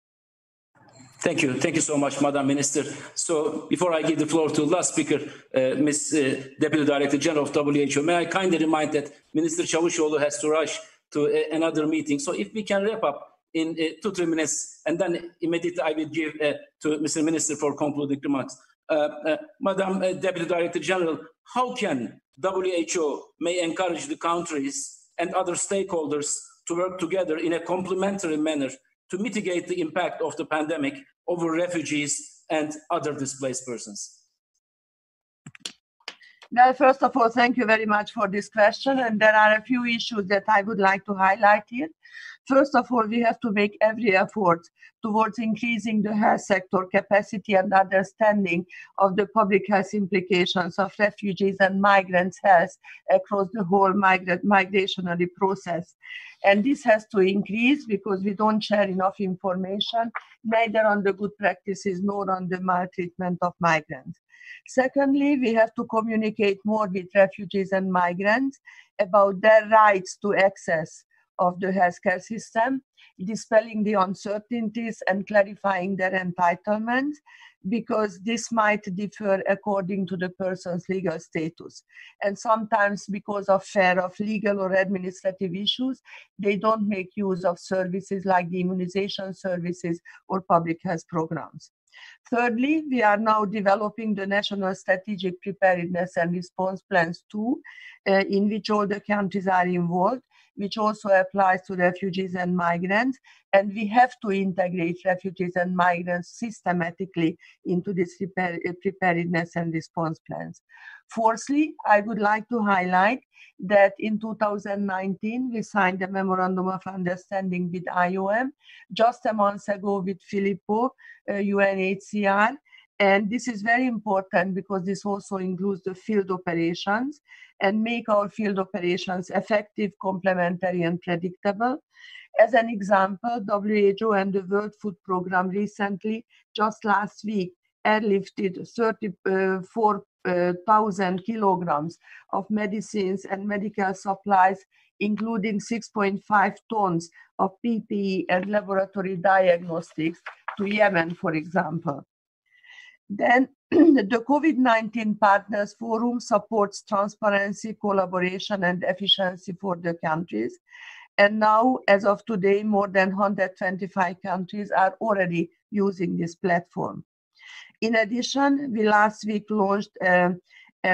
Thank you so much, Madam Minister. So before I give the floor to the last speaker, Ms. Deputy Director General of WHO, may I kindly remind that Minister Çavuşoğlu has to rush to another meeting. So if we can wrap up in 2-3 minutes, and then immediately I will give to Mr. Minister for concluding remarks. Madam Deputy Director General, how can WHO may encourage the countries and other stakeholders to work together in a complementary manner to mitigate the impact of the pandemic over refugees and other displaced persons? Well, first of all, thank you very much for this question. And there are a few issues that I would like to highlight here. First of all, we have to make every effort towards increasing the health sector capacity and understanding of the public health implications of refugees and migrants' health across the whole migrationary process. And this has to increase because we don't share enough information, neither on the good practices nor on the maltreatment of migrants. Secondly, we have to communicate more with refugees and migrants about their rights to access of the healthcare system, dispelling the uncertainties and clarifying their entitlements, because this might differ according to the person's legal status. And sometimes because of fear of legal or administrative issues, they don't make use of services like the immunization services or public health programs. Thirdly, we are now developing the National Strategic Preparedness and Response Plans 2, in which all the countries are involved, which also applies to refugees and migrants. And we have to integrate refugees and migrants systematically into this preparedness and response plans. Fourthly, I would like to highlight that in 2019, we signed a Memorandum of Understanding with IOM, just a month ago with Filippo, UNHCR. And this is very important because this also includes the field operations and make our field operations effective, complementary, and predictable. As an example, WHO and the World Food Programme recently, just last week, airlifted 34,000 kilograms of medicines and medical supplies, including 6.5 tons of PPE and laboratory diagnostics to Yemen, for example. Then the COVID-19 Partners Forum supports transparency, collaboration, and efficiency for the countries. And now, as of today, more than 125 countries are already using this platform. In addition, we last week launched a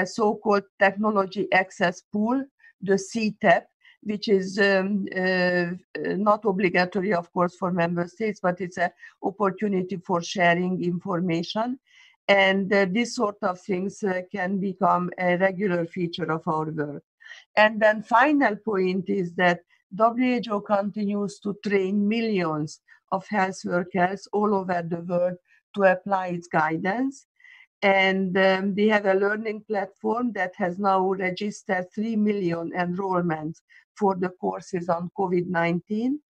so-called Technology Access Pool, the CTAP, which is not obligatory, of course, for member states, but it's an opportunity for sharing information. And this sort of things can become a regular feature of our work. And then final point is that WHO continues to train millions of health workers all over the world to apply its guidance. And we have a learning platform that has now registered 3 million enrollments for the courses on COVID-19.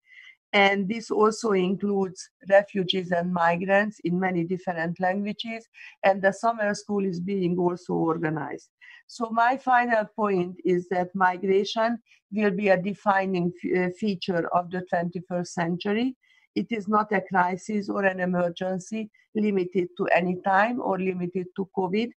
And this also includes refugees and migrants in many different languages. And the summer school is being also organized. So my final point is that migration will be a defining feature of the 21st century. It is not a crisis or an emergency limited to any time or limited to COVID.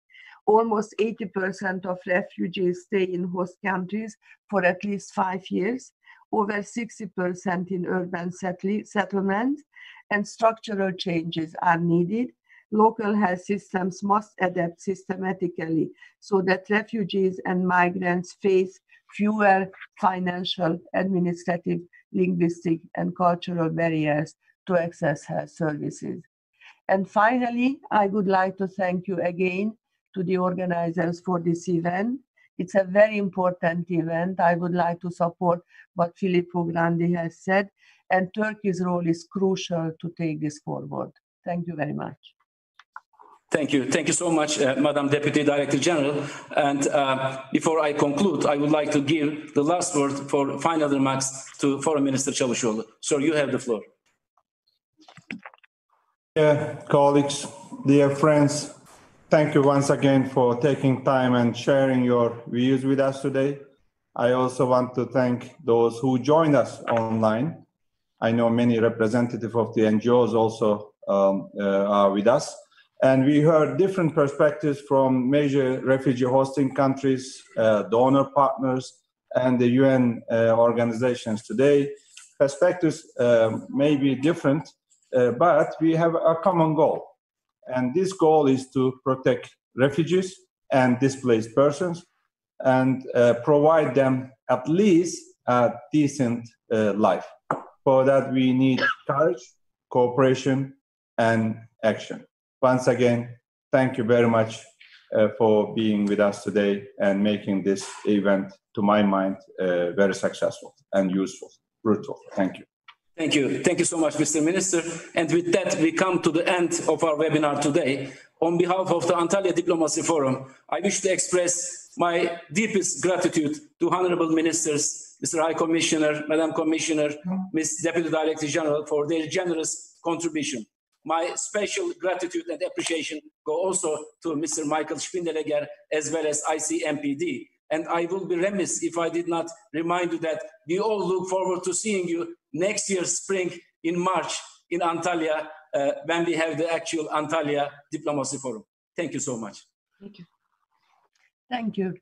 Almost 80% of refugees stay in host countries for at least 5 years, over 60% in urban settlements, and structural changes are needed. Local health systems must adapt systematically so that refugees and migrants face fewer financial, administrative, linguistic, and cultural barriers to access health services. And finally, I would like to thank you again to the organizers for this event. It's a very important event. I would like to support what Filippo Grandi has said, and Turkey's role is crucial to take this forward. Thank you very much. Thank you. Thank you so much, Madam Deputy Director General. And before I conclude, I would like to give the last word for final remarks to Foreign Minister Çavuşoğlu. Sir, you have the floor. Dear colleagues, dear friends, thank you once again for taking time and sharing your views with us today. I also want to thank those who joined us online. I know many representatives of the NGOs also are with us. And we heard different perspectives from major refugee hosting countries, donor partners, and the UN organizations today. Perspectives may be different, but we have a common goal. And this goal is to protect refugees and displaced persons and provide them at least a decent life. For that, we need courage, cooperation, and action. Once again, thank you very much. for being with us today and making this event, to my mind, very successful and useful, fruitful. Thank you. Thank you. Thank you so much, Mr. Minister. And with that, we come to the end of our webinar today. On behalf of the Antalya Diplomacy Forum, I wish to express my deepest gratitude to Honorable Ministers, Mr. High Commissioner, Madam Commissioner, Ms. Deputy Director General for their generous contribution. My special gratitude and appreciation go also to Mr. Michael Spindeleger as well as ICMPD. And I will be remiss if I did not remind you that we all look forward to seeing you next year spring in March in Antalya when we have the actual Antalya Diplomacy Forum. Thank you so much. Thank you. Thank you.